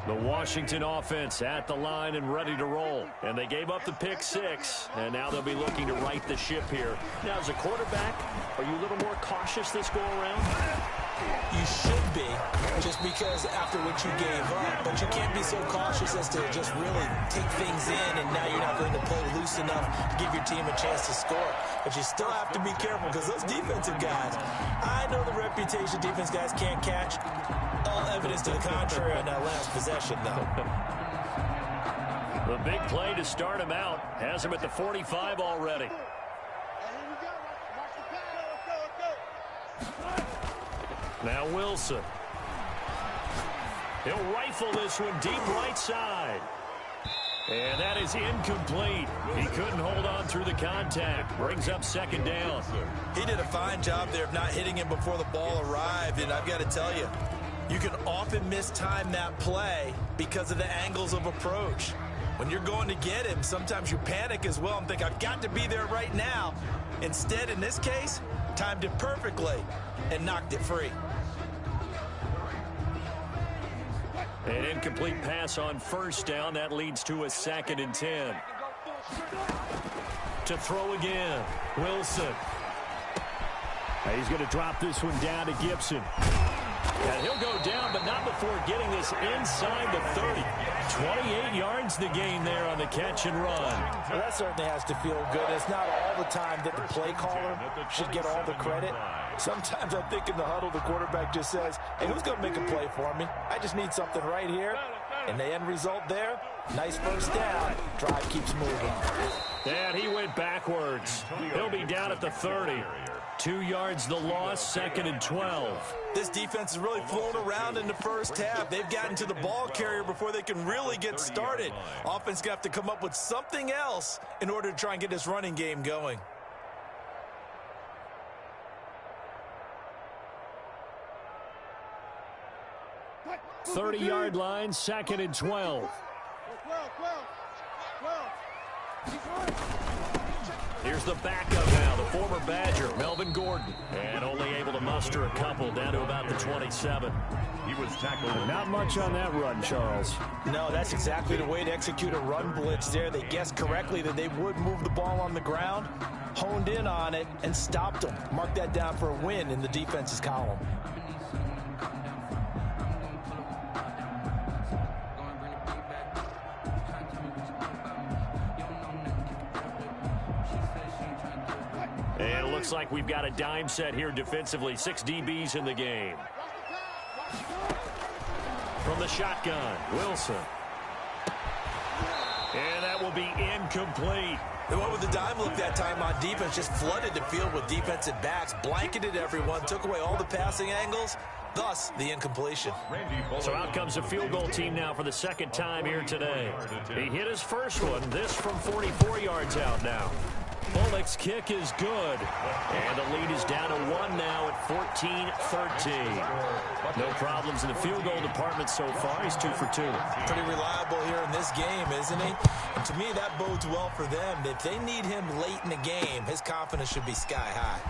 The Washington offense at the line and ready to roll. And they gave up the pick six, and now they'll be looking to right the ship here. Now, as a quarterback, are you a little more cautious this go-around? You should be, just because after what you gave up. But you can't be so cautious as to just really take things in, and now you're not going to play loose enough to give your team a chance to score. But you still have to be careful, because those defensive guys, I know the reputation defense guys can't catch. All evidence to the contrary on that last possession, though. The big play to start him out has him at the 45 already. Now Wilson. He'll rifle this one deep right side. And that is incomplete. He couldn't hold on through the contact. Brings up second down. He did a fine job there of not hitting him before the ball arrived, and I've got to tell you, you can often mistime that play because of the angles of approach. When you're going to get him, sometimes you panic as well and think, I've got to be there right now. Instead, in this case, timed it perfectly and knocked it free. An incomplete pass on first down. That leads to a 2nd and 10. To throw again, Wilson. He's going to drop this one down to Gibson. And he'll go down, but not before getting this inside the 30. 28 yards the gain there on the catch and run. Well, that certainly has to feel good. It's not all the time that the play caller should get all the credit. Sometimes I think in the huddle, the quarterback just says, hey, who's going to make a play for me? I just need something right here. And the end result there, nice first down. Drive keeps moving. And he went backwards. He'll be down at the 30. 2 yards the loss, 2nd and 12. This defense has really flown around in the first half. They've gotten to the ball carrier before they can really get started. Offense got to come up with something else in order to try and get this running game going. .30-yard line, 2nd and 12. Here's the backup now, the former Badger, Melvin Gordon. And only able to muster a couple down to about the 27. He was tackled. Not much on that run, Charles. No, that's exactly the way to execute a run blitz there. They guessed correctly that they would move the ball on the ground, honed in on it, and stopped them. Mark that down for a win in the defense's column. And it looks like we've got a dime set here defensively. 6 DBs in the game. From the shotgun, Wilson. And that will be incomplete. They went with the dime look that time on defense, just flooded the field with defensive backs, blanketed everyone, took away all the passing angles, thus the incompletion. So out comes the field goal team now for the second time here today. He hit his first one, this from 44 yards out now. Bullock's kick is good, and the lead is down to 1 now at 14-13. No problems in the field goal department so far. He's 2 for 2. Pretty reliable here in this game, isn't he? And to me, that bodes well for them. If they need him late in the game, his confidence should be sky high.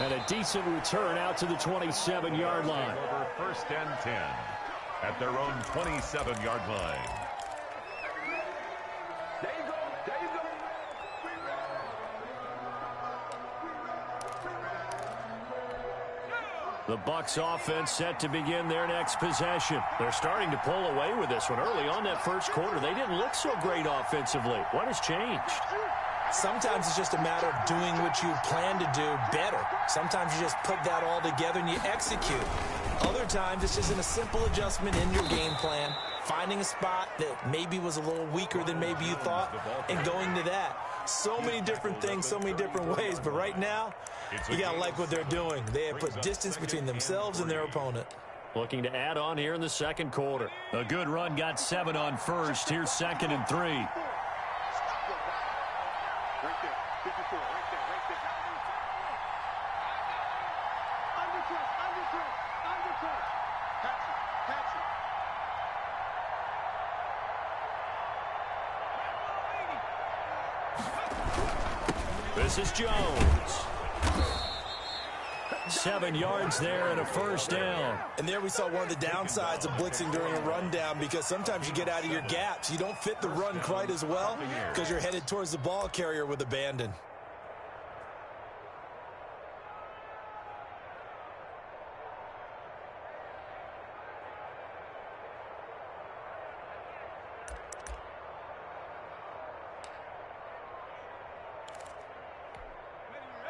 And a decent return out to the 27-yard line. Over 1st and 10 at their own 27-yard line. The Bucs offense set to begin their next possession. They're starting to pull away with this one. Early on that first quarter, they didn't look so great offensively. What has changed? Sometimes it's just a matter of doing what you plan to do better. Sometimes you just put that all together and you execute. Other times it's just in a simple adjustment in your game plan, finding a spot that maybe was a little weaker than maybe you thought, and going to that. So many different things, so many different ways, but right now, you got to like what they're doing. They have put distance between themselves and their opponent. Looking to add on here in the second quarter. A good run, got 7 on first. Here's 2nd and 3. Right there, 54, right there. Under press. Catch it. This is Jones. 7 yards there and a first down. And there we saw one of the downsides of blitzing during a rundown, because sometimes you get out of your gaps. You don't fit the run quite as well because you're headed towards the ball carrier with abandon.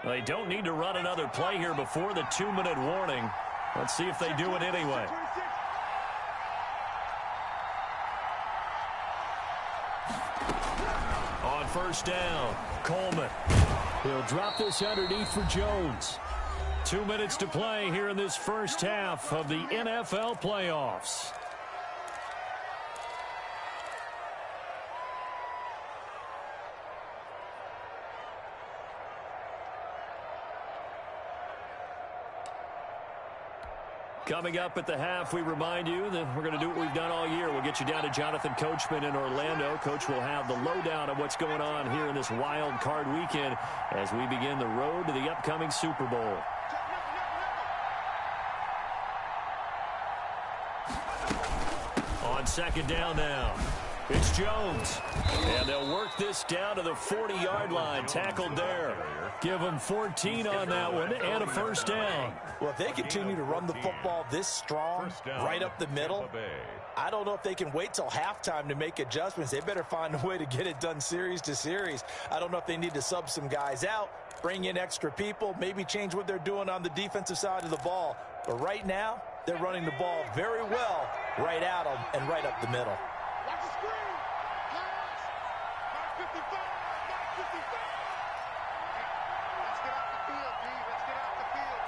They don't need to run another play here before the 2-minute warning. Let's see if they do it anyway. On first down, Coleman. He'll drop this underneath for Jones. 2 minutes to play here in this first half of the NFL playoffs. Coming up at the half, we remind you that we're going to do what we've done all year. We'll get you down to Jonathan Coachman in Orlando. Coach will have the lowdown of what's going on here in this wild card weekend as we begin the road to the upcoming Super Bowl. On second down now, it's Jones. And they'll work this down to the 40-yard line. Tackled there. Give them 14 on that one and a first down. Well, if they continue to run the football this strong, right up the middle, I don't know if they can wait till halftime to make adjustments. They better find a way to get it done series to series. I don't know if they need to sub some guys out, bring in extra people, maybe change what they're doing on the defensive side of the ball. But right now, they're running the ball very well right at them and right up the middle. Watch the screen. Pass. Mark 55. Mark 55. Let's get off the field, D. Let's get off the field,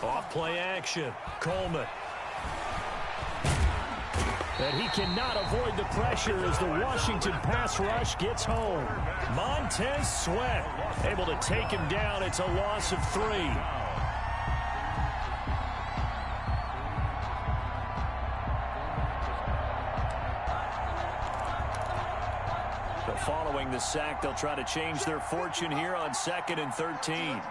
D. Off play action. Coleman. And he cannot avoid the pressure as the Washington pass rush gets home. Montez Sweat able to take him down. It's a loss of 3. Following the sack, they'll try to change their fortune here on 2nd and 13.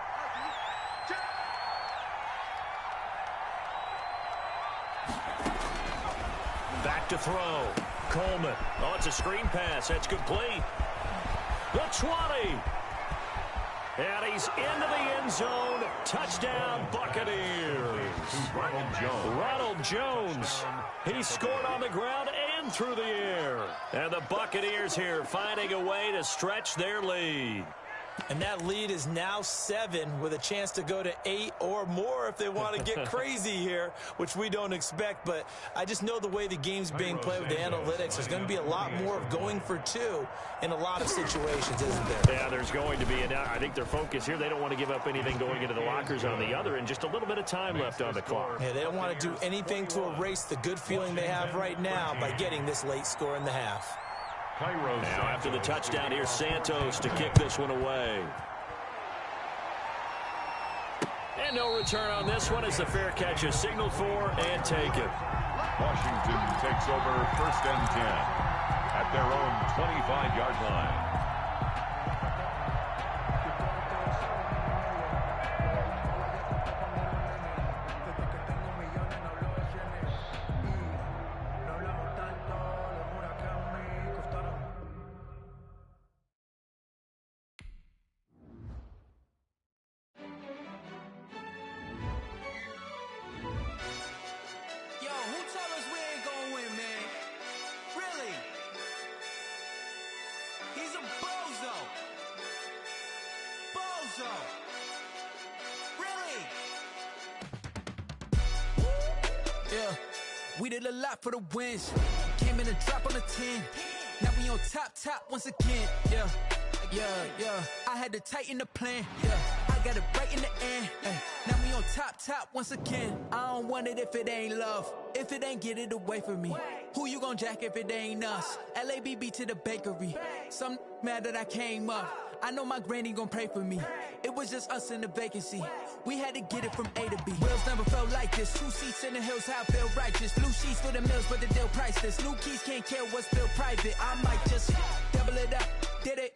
Back to throw. Coleman. Oh, it's a screen pass. That's complete. The 20. And he's into the end zone. Touchdown, Buccaneers. Ronald Jones. He scored on the ground and through the air. And the Buccaneers here finding a way to stretch their lead. And that lead is now 7 with a chance to go to 8 or more if they want to get crazy here, which we don't expect. But I just know the way the game's being played with the analytics, there's going to be a lot more of going for 2 in a lot of situations, isn't there? Yeah, there's going to be. And I think their focus here, they don't want to give up anything going into the lockers on the other, and just a little bit of time left on the clock. Yeah, they don't want to do anything to erase the good feeling they have right now by getting this late score in the half. Now after the touchdown, here's Santos to kick this one away. And no return on this one as the fair catch is signaled for and taken. Washington takes over 1st and 10 at their own 25-yard line. yeah. We did a lot for the wins. Came in a drop on the 10. Now we on top once again, yeah. I had to tighten the plan, yeah. I got it right in the end, ay. Now we on top once again. I don't want it if it ain't love. If it ain't, get it away from me. Who you gon' jack if it ain't us? LABB to the bakery. Some mad that I came up. I know my granny gon' pray for me. It was just us in the vacancy. We had to get it from A to B. Wheels never felt like this. 2 seats in the hills, how I feel righteous. Blue sheets for the mills, but the deal priceless. New keys can't care what's still private. I might just double it up. Did it?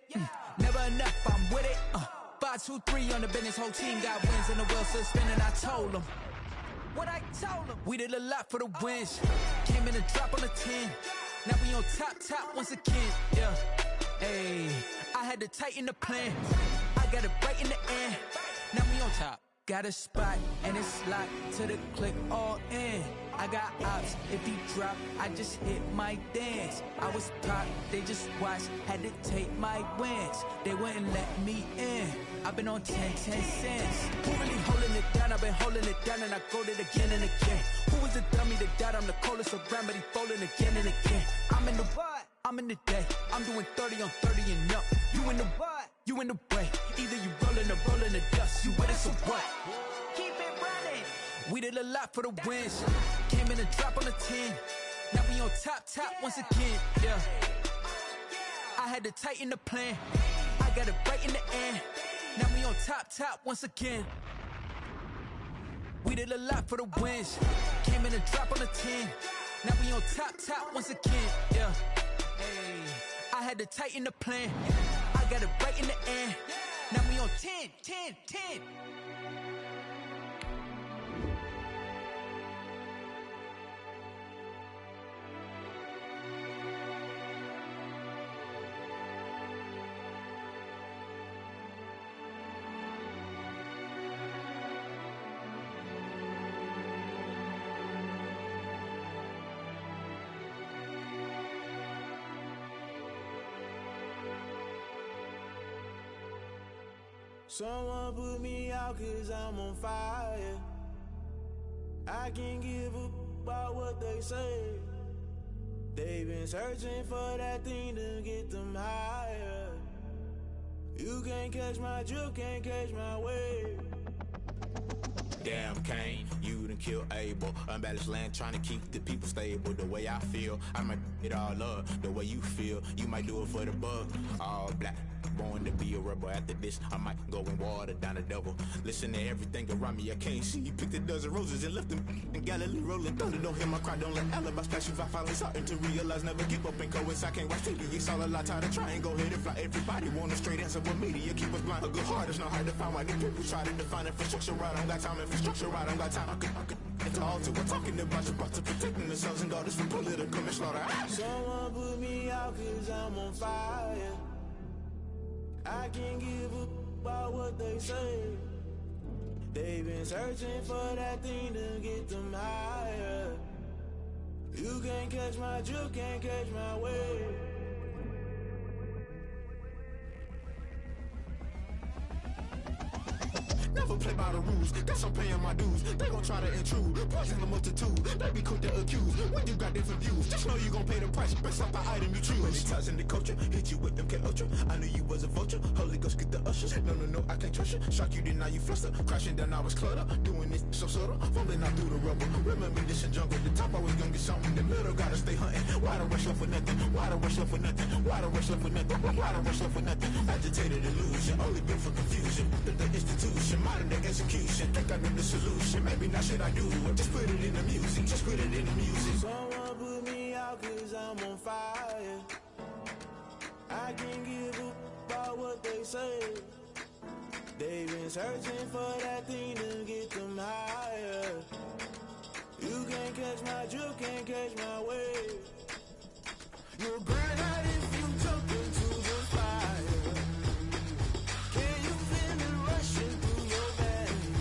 Never enough, I'm with it. 5, 2, 3 on the business. Whole team got wins and the wheels still spinning. I told them what I told them. We did a lot for the wins. Came in a drop on the 10. Now we on top once again, yeah. Hey, I had to tighten the plan. I got it right in the end. Now we on top. Got a spot and it's locked to the click all in. I got ops, if he drop, I just hit my dance. I was pop, they just watched, had to take my wins. They wouldn't let me in. I've been on 10 cents. Who really holding it down? I've been holding it down and I go it again and again. Who was the dummy that died? I'm the coldest around, but he folding again and again. I'm in the what? I'm in the day. I'm doing 30 on 30 and up. You in the what? You in the way. Either you rolling or rolling the dust. You with us or what? Keep it running. We did a lot for the wins. Came in a drop on the 10. Now we on top once again, yeah. I had to tighten the plan. I got it right in the end. Now we on top once again. We did a lot for the wins. Came in a drop on the 10. Now we on top once again, yeah. Hey, I had to tighten the plan. I got it right in the end. Now we on 10. Someone put me out 'cause I'm on fire. I can't give a about what they say. They've been searching for that thing to get them higher. You can't catch my drift, can't catch my wave. Damn, Kane, you done killed Abel. Unbalanced land, trying to keep the people stable. The way I feel, I might it all up. The way you feel, you might do it for the buck. All black, born to be a rebel. After this, I might go and water down the devil. Listen to everything around me, I can't see. You picked a dozen roses and left them in Galilee rolling thunder. Don't hear my cry, don't let alibis pass you. I finally starting to realize, never give up and coincide. Can't watch TV, it's all a lot. Tired of trying, go ahead and fly. Everybody want a straight answer with media, keep us blind. A good heart is not hard to find. Why these people try to define infrastructure right? I don't got time, infrastructure right, I don't got time. I could it's all to we're talking about you, about to protecting the sons and daughters from political slaughter. Someone put me out 'cause I'm on fire. I can't give a about what they say. They've been searching for that thing to get them higher. You can't catch my drift, can't catch my wave. Never play by the rules, guess I'm paying my dues. They gon' try to intrude, poison the multitude. They be quick to accuse, when you got different views. Just know you gon' pay the price, based off the item you choose. Many ties in the culture, hit you with them K-Ultra. I knew you was a vulture, Holy Ghost get the ushers. No, I can't trust you. Shock you, then now you fluster. Crashing down, I was cluttered. Doing this so subtle, falling out through the rubble. Remember this in jungle, the top always gonna get something. The middle gotta stay hunting. Why the rush left for nothing? Why the rush left for nothing? Why the rush left for nothing? Why the rush left for nothing? Agitated illusion, only built for confusion. The institution, modern day execution. Think I know the solution. Maybe not should I do it? Just put it in the music. Just put it in the music. Someone put me out 'cause I'm on fire. I can't give a about what they say. They've been searching for that thing to get them higher. You can't catch my drift, can't catch my wave. You'll burn out if you jump into the fire. Can you feel it rushing through your veins?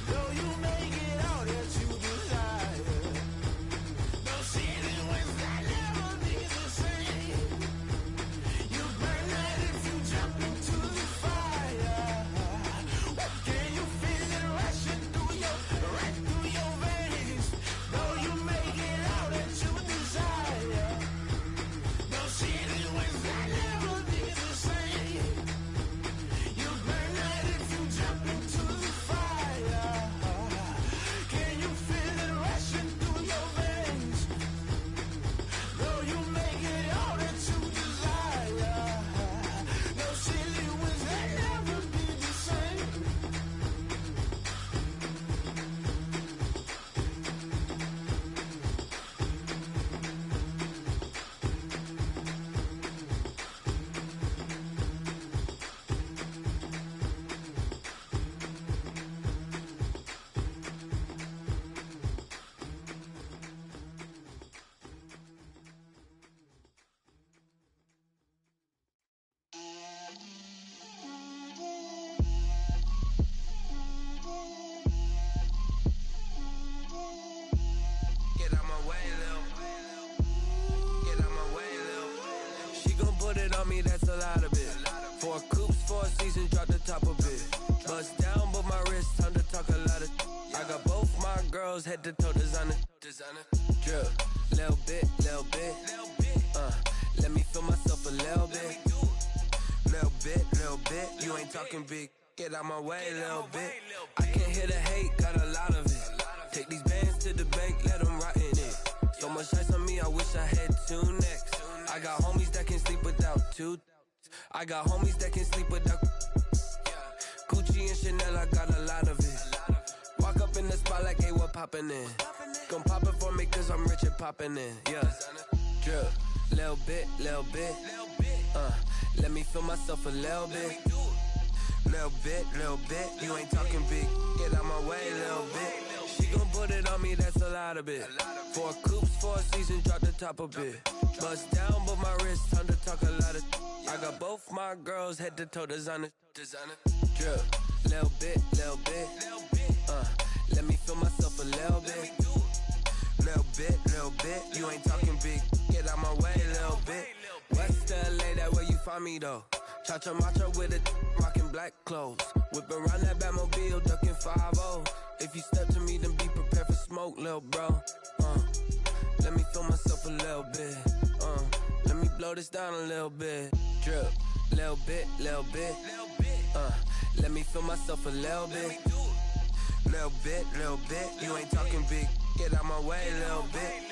Though you make it all that you desire. No ceiling when that never be the same. You burn out if you jump into the fire. Can you feel it rushing through your veins? girls head to toe designer. Drip, little bit. Let me feel myself a little bit. Little bit. You ain't talking big. Get out my way, little bit. I can't hear the hate, got a lot of it. Take these bands to the bank, let them rot in it. So much ice on me, I wish I had two necks. I got homies that can sleep without two. I got homies that can sleep without Gucci and Chanel, I got a lot of it. Walk up in the spot like, hey, what poppin' in? Gon' pop it for me cause I'm rich and poppin' in. Yeah, drip, little bit. Let me feel myself a little bit. Little bit. You ain't talking big. Get out my way, little bit. She gon' put it on me, that's a lot of it. 4 coops, 4 seasons, drop the top a bit. Bust down, but my wrist, time to talk a lot of. I got both my girls head to toe designer. Drip, little bit. Let me feel myself a little bit. Little bit. You ain't talking big. Get out my way, little bit. West LA, that where you find me though. Cha-cha matcha with a rockin' black clothes. Whip around that Batmobile, ducking 5-0. If you step to me, then be prepared for smoke, lil' bro. Let me feel myself a little bit. Let me blow this down a little bit. Drip, little bit. Let me feel myself a little bit. Little bit. You ain't talking big. Get out my way, little bit.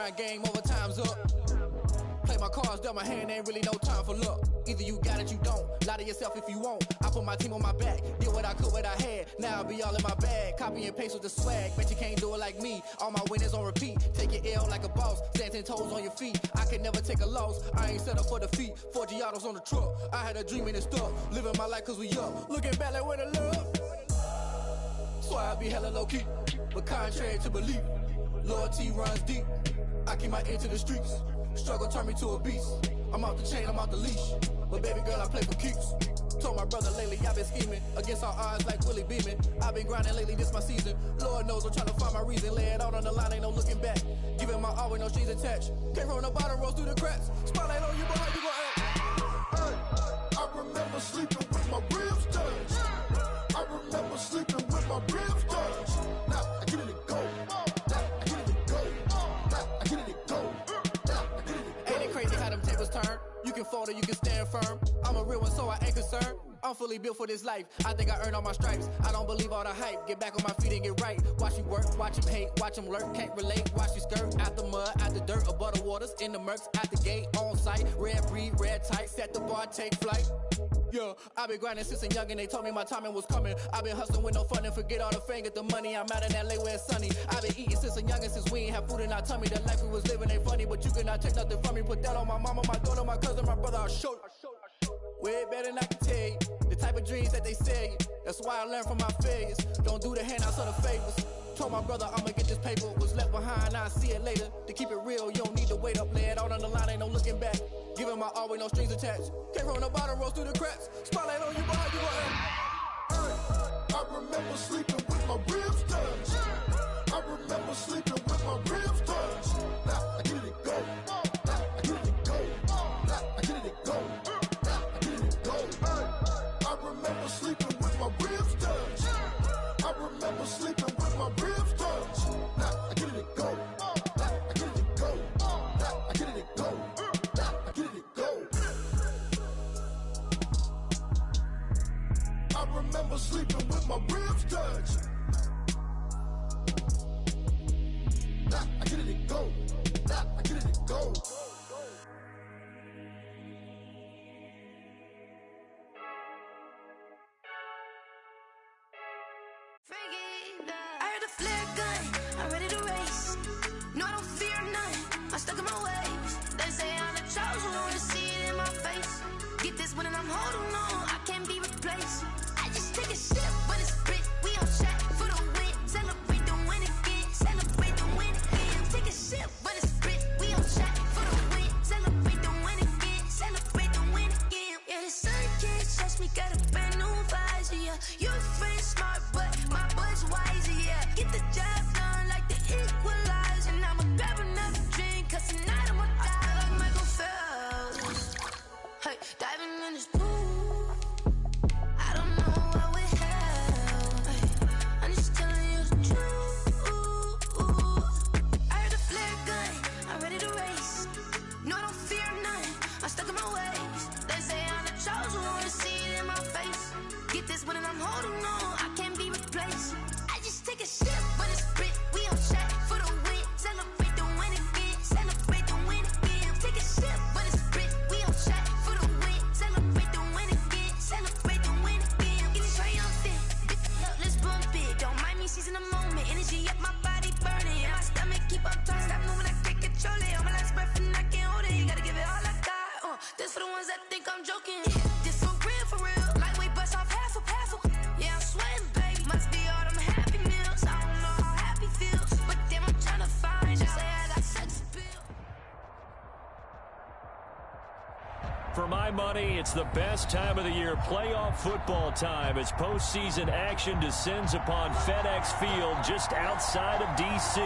grind game, overtime's up. Play my cards, dealt my hand, ain't really no time for luck. Either you got it, you don't. Lie to yourself if you won't. I put my team on my back, did what I could, what I had. Now I'll be all in my bag, copy and paste with the swag. Bet you can't do it like me, all my winners on repeat. Take your L like a boss, stand 10 toes on your feet. I can never take a loss, I ain't set up for defeat. 4 Giottos on the truck, I had a dream and it stuck. Living my life cause we up, looking back like where the love. So I be hella low key, but contrary to belief, loyalty runs deep. I keep my ear to the streets. Struggle turned me to a beast. I'm off the chain, I'm off the leash. But baby girl, I play for keeps. Told my brother lately, I've been scheming against all odds like Willie Beeman. I've been grinding lately, this my season. Lord knows I'm trying to find my reason. Lay it out on the line, ain't no looking back. Giving my all with no strings attached. Came from the bottom, rose through the cracks. Spotlight on you, but how you gon' act? Hey, I remember sleeping with my ribs touched. I remember sleeping with my ribs touched. Now I get it to go. Now I get it to go. Now I get it to go. Ain't it crazy how them tables turn? You can fold or you can stand firm. I'm a real one, so I ain't concerned. I'm fully built for this life. I think I earned all my stripes. I don't believe all the hype. Get back on my feet and get right. Watch you work, watch him hate, watch him lurk. Can't relate, watch you skirt. Out the mud, out the dirt, above the waters, in the murks, out the gate, on site. Red breed, red tight, set the bar, take flight. Yeah, I been grinding since a youngin', they told me my timing was coming. I been hustling with no fun and forget all the fame, get the money. I'm out in LA where it's sunny. I been eating since a youngin', since we ain't have food in our tummy. The life we was living ain't funny, but you cannot take nothing from me. Put that on my mama, my daughter, my cousin, my brother, I'll show you. Way better than I can tell you. The type of dreams that they sell you. That's why I learned from my failures. Don't do the handouts or the favors. Told my brother I'ma get this paper. Was left behind, I'll see it later. To keep it real, you don't need to wait up. Lay it out on the line, ain't no looking back. Giving my all with no strings attached. Came from the bottom, rose through the cracks. Spotlight on you, but how you gon' act? I remember sleeping with my ribs touched. I remember sleeping with my ribs touched. Now I get it to go. Now I get it to go. Now I get it to go. Now I get it to go. I remember sleeping with my ribs touched. I remember sleeping with my ribs touched. Now I get it to go. Now I get it to go. Now I get it to go. Now I get it to go. I remember sleeping with my ribs touched. Now I get it to go. Now I get it to go. I heard the flare gun, I'm ready to race. No, I don't fear none, I'm stuck in my ways. They say I'm the chosen one, to see it in my face. Get this one and I'm holding on, I can't be replaced. I just take a sip, but it's split. We on shot for the win. Celebrate the win again, celebrate the win again. Take a sip, but it's split. We on shot for the win. Celebrate the win again, celebrate the win again. Yeah, the sun can't touch me, got a brand new visor, yeah. Your friend smart, but my bud's wiser, yeah. Get the job done like the equalizer. And I'ma grab another drink, cause tonight I'ma die like Michael Phelps. Hey, diving in this pool, I don't know what would help. Hey, I'm just telling you the truth. I heard the flare gun, I'm ready to race. No, I don't fear none, I'm stuck in my ways. They say I'm the chosen one, to see it in my face. Get this one and I'm holding on, I can't be replaced. I just take a sip, but it's split. We on shot for the win. Celebrate the win again, celebrate the win again. Take a sip, but it's split. We on shot for the win. Celebrate the win again, celebrate the win again. Get it triumphant, look, let's bump it. Don't mind me seizing the moment. Energy up, my body burning. And my stomach keep up turning. Stop moving, I can't control it. On my last breath and I can't hold it. You gotta give it all I got. This for the ones that think I'm joking. This for real. Lightweight bust off half a. Yeah, I'm sweating, baby. Must be all them happy meals. I don't know how happy feels, but damn, I'm trying to find you. Say I got sex appeal. For my money, it's the best time of the year, playoff football time, as postseason action descends upon FedEx Field just outside of D.C.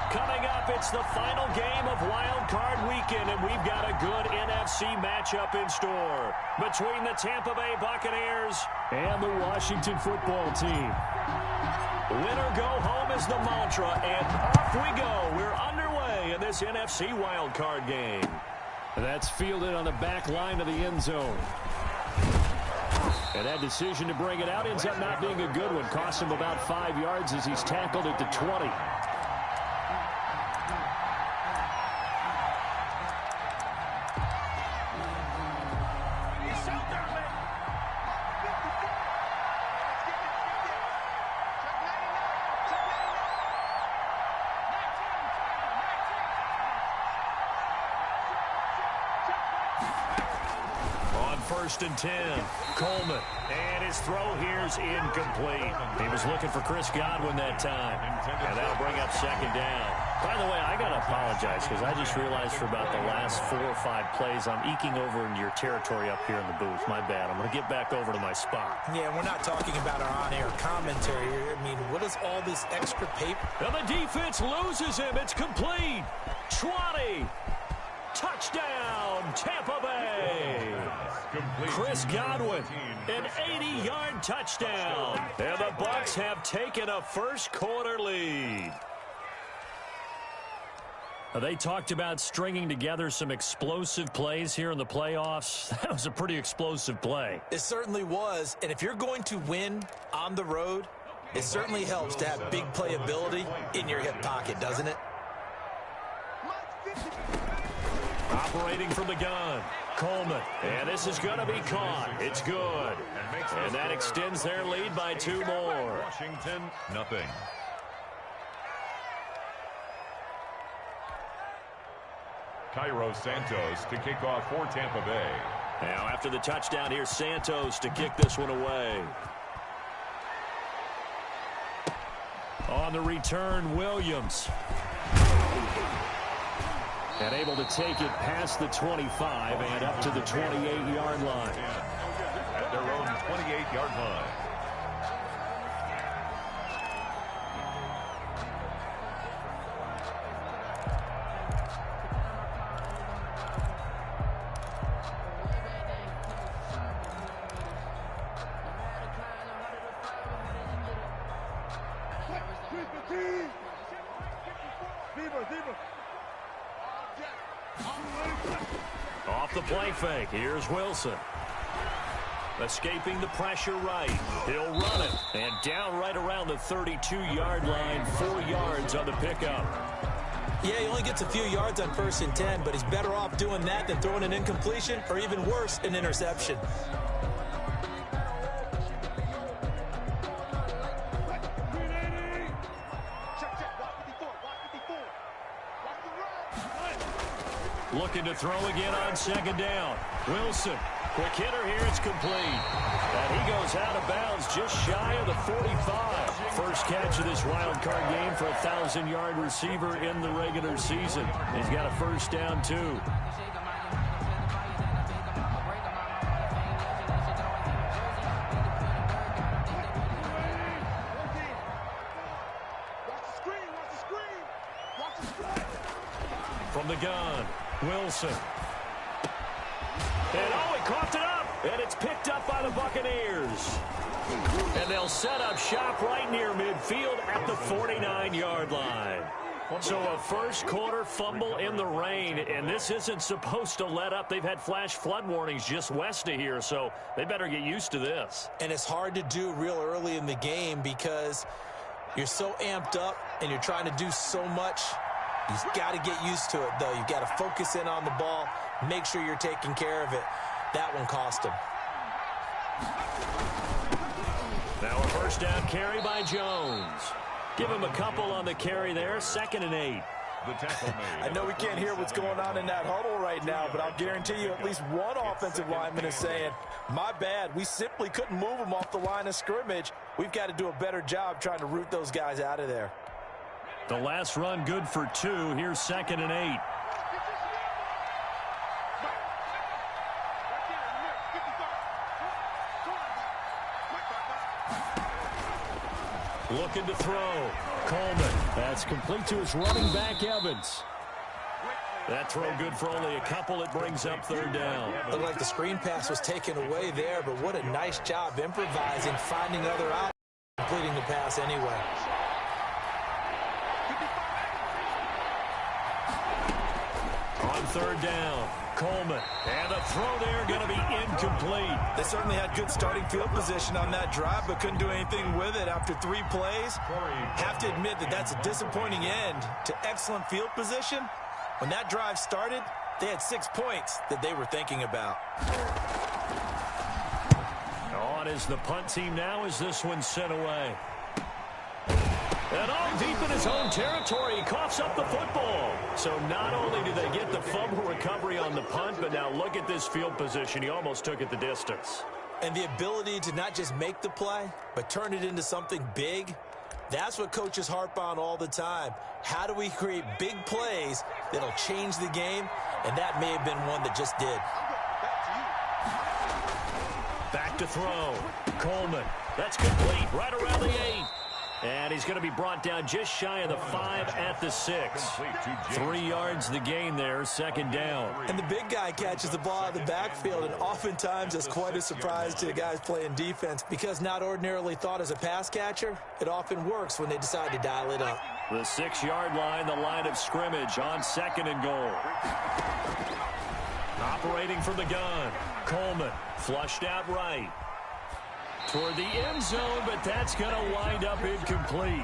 Coming up, it's the final game of Wild Card Weekend, and we've got a good NFC matchup in store between the Tampa Bay Buccaneers and the Washington Football Team. Win or go home is the mantra, and off we go. We're underway in this NFC Wild Card game. That's fielded on the back line of the end zone. And that decision to bring it out ends up not being a good one. Costs him about 5 yards as he's tackled at the 20. 1st and 10. Coleman. And his throw here's incomplete. He was looking for Chris Godwin that time. And that'll bring up 2nd down. By the way, I got to apologize because I just realized for about the last 4 or 5 plays, I'm eking over into your territory up here in the booth. My bad. I'm going to get back over to my spot. Yeah, we're not talking about our on-air commentary here. I mean, what is all this extra paper? And the defense loses him. It's complete. 20. Touchdown, Tampa Bay. Chris Godwin, an 80-yard touchdown. And the Bucs have taken a first-quarter lead. They talked about stringing together some explosive plays here in the playoffs. That was a pretty explosive play. It certainly was. And if you're going to win on the road, it certainly helps to have big playability in your hip pocket, doesn't it? Operating from the gun, Coleman. And this is going to be caught. It's good. And that extends their lead by 2 more. Washington, nothing. Cairo Santos to kick off for Tampa Bay. Now after the touchdown, here's Santos to kick this one away. On the return, Williams. And able to take it past the 25 and up to the 28-yard line. At their own 28-yard line. Off the play fake, here's Wilson. Escaping the pressure right. He'll run it. And down right around the 32-yard line, 4 yards on the pickup. Yeah, he only gets a few yards on 1st and 10, but he's better off doing that than throwing an incompletion or even worse, an interception. Looking to throw again on 2nd down. Wilson, quick hitter here, it's complete. And he goes out of bounds just shy of the 45. First catch of this wild card game for a 1,000-yard receiver in the regular season. He's got a 1st down, too. From the gun, Wilson. And he coughed it up. And it's picked up by the Buccaneers. And they'll set up shop right near midfield at the 49-yard line. So a first-quarter fumble in the rain, and this isn't supposed to let up. They've had flash flood warnings just west of here, so they better get used to this. And it's hard to do real early in the game because you're so amped up and you're trying to do so much. You've got to get used to it, though. You've got to focus in on the ball, make sure you're taking care of it. That one cost him. Now a first down carry by Jones. Give him a couple on the carry there, 2nd and 8. I know we can't hear what's going on in that huddle right now, but I'll guarantee you at least one offensive lineman is saying, my bad, we simply couldn't move them off the line of scrimmage. We've got to do a better job trying to root those guys out of there. The last run good for 2. Here's 2nd and 8. Looking to throw. Coleman. That's complete to his running back, Evans. That throw good for only a couple. It brings up 3rd down. Looked like the screen pass was taken away there, but what a nice job improvising, finding other options, completing the pass anyway. On 3rd down, Coleman. And the throw there going to be incomplete. They certainly had good starting field position on that drive, but couldn't do anything with it after 3 plays. Have to admit that that's a disappointing end to excellent field position. When that drive started, they had 6 points that they were thinking about. On is the punt team now as this one's sent away. And And all deep in his own territory, he coughs up the football. So not only do they get the fumble recovery on the punt, but now look at this field position. He almost took it the distance. And the ability to not just make the play, but turn it into something big, that's what coaches harp on all the time. How do we create big plays that'll change the game? And that may have been one that just did. Back to throw. Coleman. That's complete right around the 8. And he's going to be brought down just shy of the 5 at the 6. 3 yards the gain there, second down. And the big guy catches the ball out of the backfield, and oftentimes it's quite a surprise to the guys playing defense because not ordinarily thought as a pass catcher, it often works when they decide to dial it up. The 6-yard line, the line of scrimmage on 2nd and goal. Operating from the gun, Coleman flushed out right. Toward the end zone, but that's going to wind up incomplete.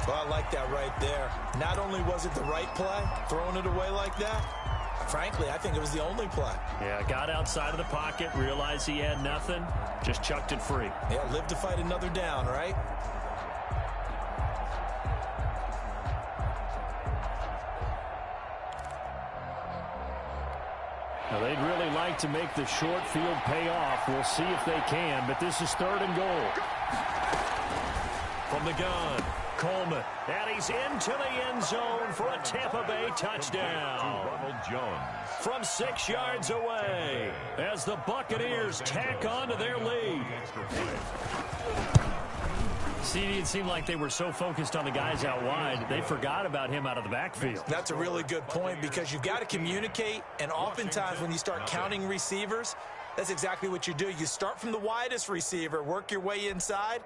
Well, I like that right there. Not only was it the right play, throwing it away like that, frankly, I think it was the only play. Yeah, got outside of the pocket, realized he had nothing, just chucked it free. Yeah, live to fight another down, right? Now, they'd really like to make the short field pay off. We'll see if they can, but this is 3rd and goal. From the gun, Coleman, and he's into the end zone for a Tampa Bay touchdown. Ronald Jones. From 6 yards away, as the Buccaneers tack on to their lead. See, it seemed like they were so focused on the guys out wide, they forgot about him out of the backfield. That's a really good point because you've got to communicate, and oftentimes when you start counting receivers, that's exactly what you do. You start from the widest receiver, work your way inside.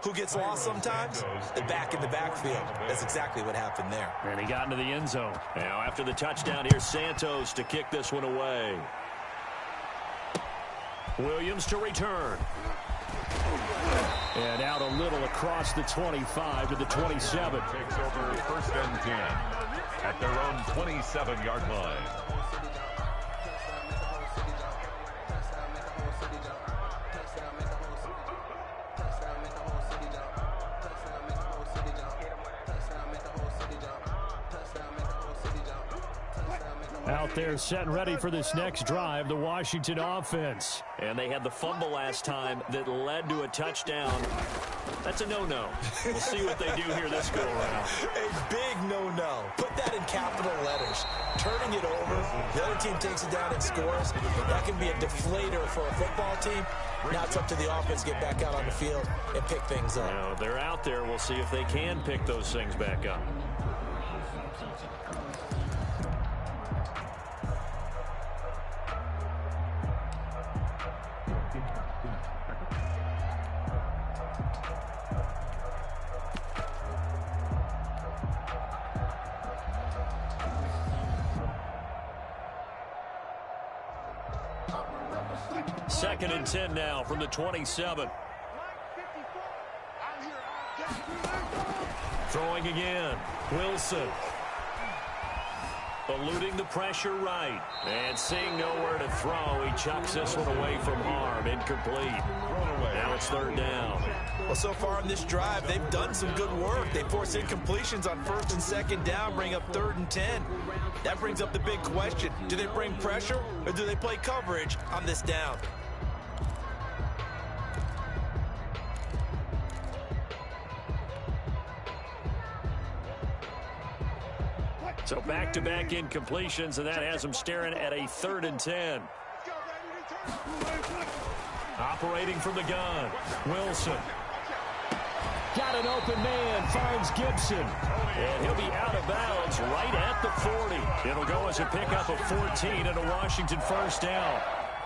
Who gets lost sometimes? The back in the backfield. That's exactly what happened there. And he got into the end zone. Now, after the touchdown, here's Santos to kick this one away. Williams to return. And out a little across the 25 to the 27. Takes over 1st and 10 at their own 27-yard line. Out there set and ready for this next drive, the Washington offense. And they had the fumble last time that led to a touchdown. That's a no-no. We'll see what they do here this go-around. A big no-no. Put that in capital letters. Turning it over, the other team takes it down and scores. That can be a deflator for a football team. Now it's up to the offense to get back out on the field and pick things up. Now, they're out there. We'll see if they can pick those things back up. Second and 10 now from the 27. Throwing again. Wilson. Eluding the pressure right. And seeing nowhere to throw, he chucks this one away from harm. Incomplete. Now it's 3rd down. Well, so far in this drive, they've done some good work. They force incompletions on 1st and 2nd down, bring up 3rd and 10. That brings up the big question. Do they bring pressure or do they play coverage on this down? So back-to-back incompletions, and that has them staring at a 3rd and 10. Operating from the gun, Wilson. Got an open man, finds Gibson. And he'll be out of bounds right at the 40. It'll go as a pickup of 14 and a Washington 1st down.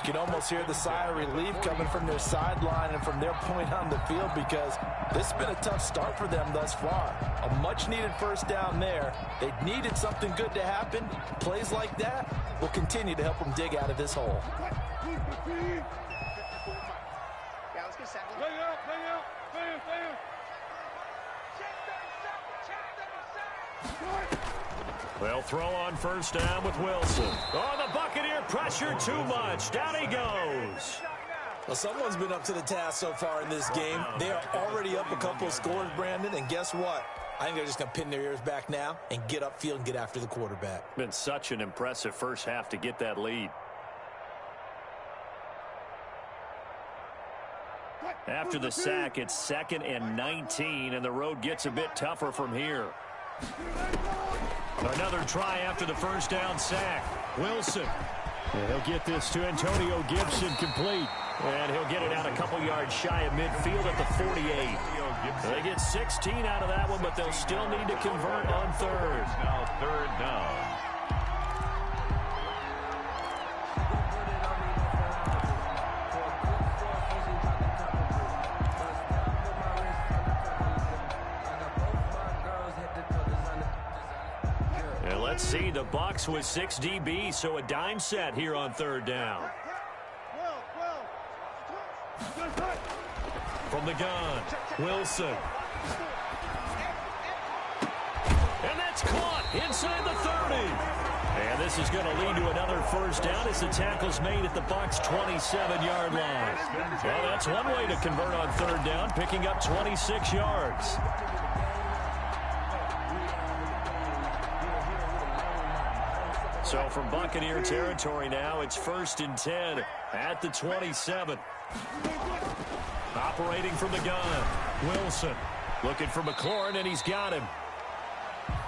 You can almost hear the sigh of relief coming from their sideline and from their point on the field because this has been a tough start for them thus far. A much-needed 1st down there. They needed something good to happen. Plays like that will continue to help them dig out of this hole. They'll throw on 1st down with Wilson. Oh, the Buccaneer pressure too much. Down he goes. Well, someone's been up to the task so far in this game. They are already up a couple of scores, Brandon, and guess what? I think they're just going to pin their ears back now and get upfield and get after the quarterback. Been such an impressive first half to get that lead. After the sack, it's 2nd and 19, and the road gets a bit tougher from here. Another try after the first down sack. Wilson. And he'll get this to Antonio Gibson complete. And he'll get it out a couple yards shy of midfield at the 48. They get 16 out of that one, but they'll still need to convert on third. Now 3rd down. And let's see, the Bucs with 6 DBs, so a dime set here on 3rd down. From the gun, Wilson. And that's caught inside the 30. And this is going to lead to another first down as the tackle's made at the Bucs' 27-yard line. Well, that's one way to convert on 3rd down, picking up 26 yards. So from Buccaneer territory now, it's 1st and 10 at the 27. Operating from the gun, Wilson. Looking for McLaurin, and he's got him.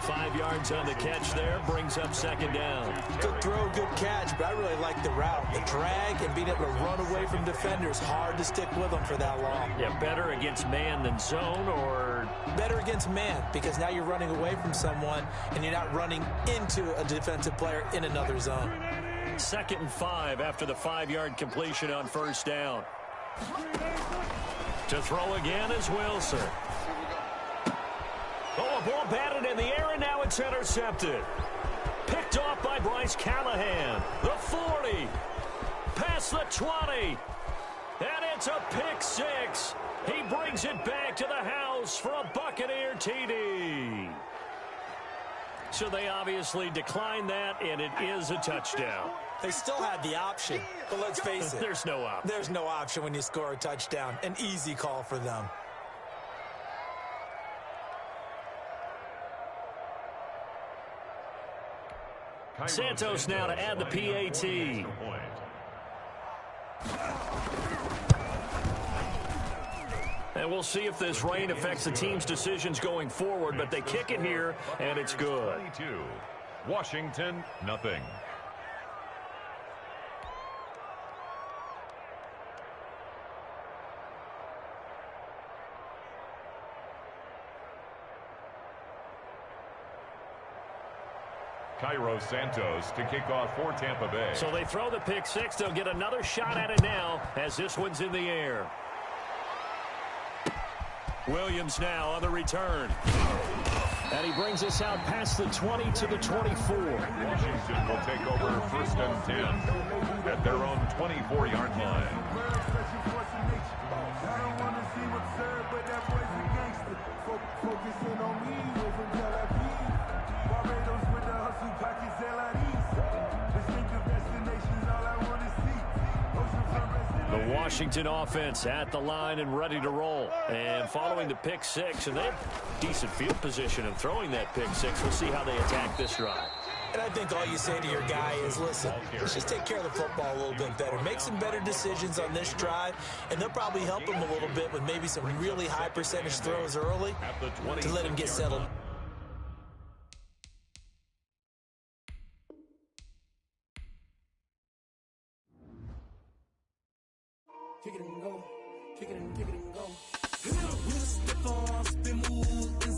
5 yards on the catch there, brings up 2nd down. Good throw, good catch, but I really like the route. The drag and being able to run away from defenders, hard to stick with them for that long. Yeah, better against man than zone, or? Better against man, because now you're running away from someone, and you're not running into a defensive player in another zone. 2nd and 5 after the 5-yard completion on 1st down. To throw again is Wilson. Oh, a ball batted in the air, and now it's intercepted. Picked off by Bryce Callahan. The 40. Past the 20. And it's a pick 6. He brings it back to the house for a Buccaneer TD. So they obviously declined that, and it is a touchdown. They still had the option, but let's face it. There's no option. There's no option when you score a touchdown. An easy call for them. Santos now to add the PAT. And we'll see if this rain affects the team's decisions going forward, but they kick it here, and it's good. Washington, nothing. Cairo Santos to kick off for Tampa Bay. So they throw the pick 6. They'll get another shot at it now as this one's in the air. Williams now on the return. And he brings us out past the 20 to the 24. Washington will take over 1st and 10 at their own 24-yard line. The Washington offense at the line and ready to roll. And following the pick 6, and they have decent field position in throwing that pick 6. We'll see how they attack this drive. And I think all you say to your guy is, listen, let's just take care of the football a little bit better. Make some better decisions on this drive, and they'll probably help him a little bit with maybe some really high percentage throws early to let him get settled. Kick it and go, kick it and go. With a stiff arm, spin move,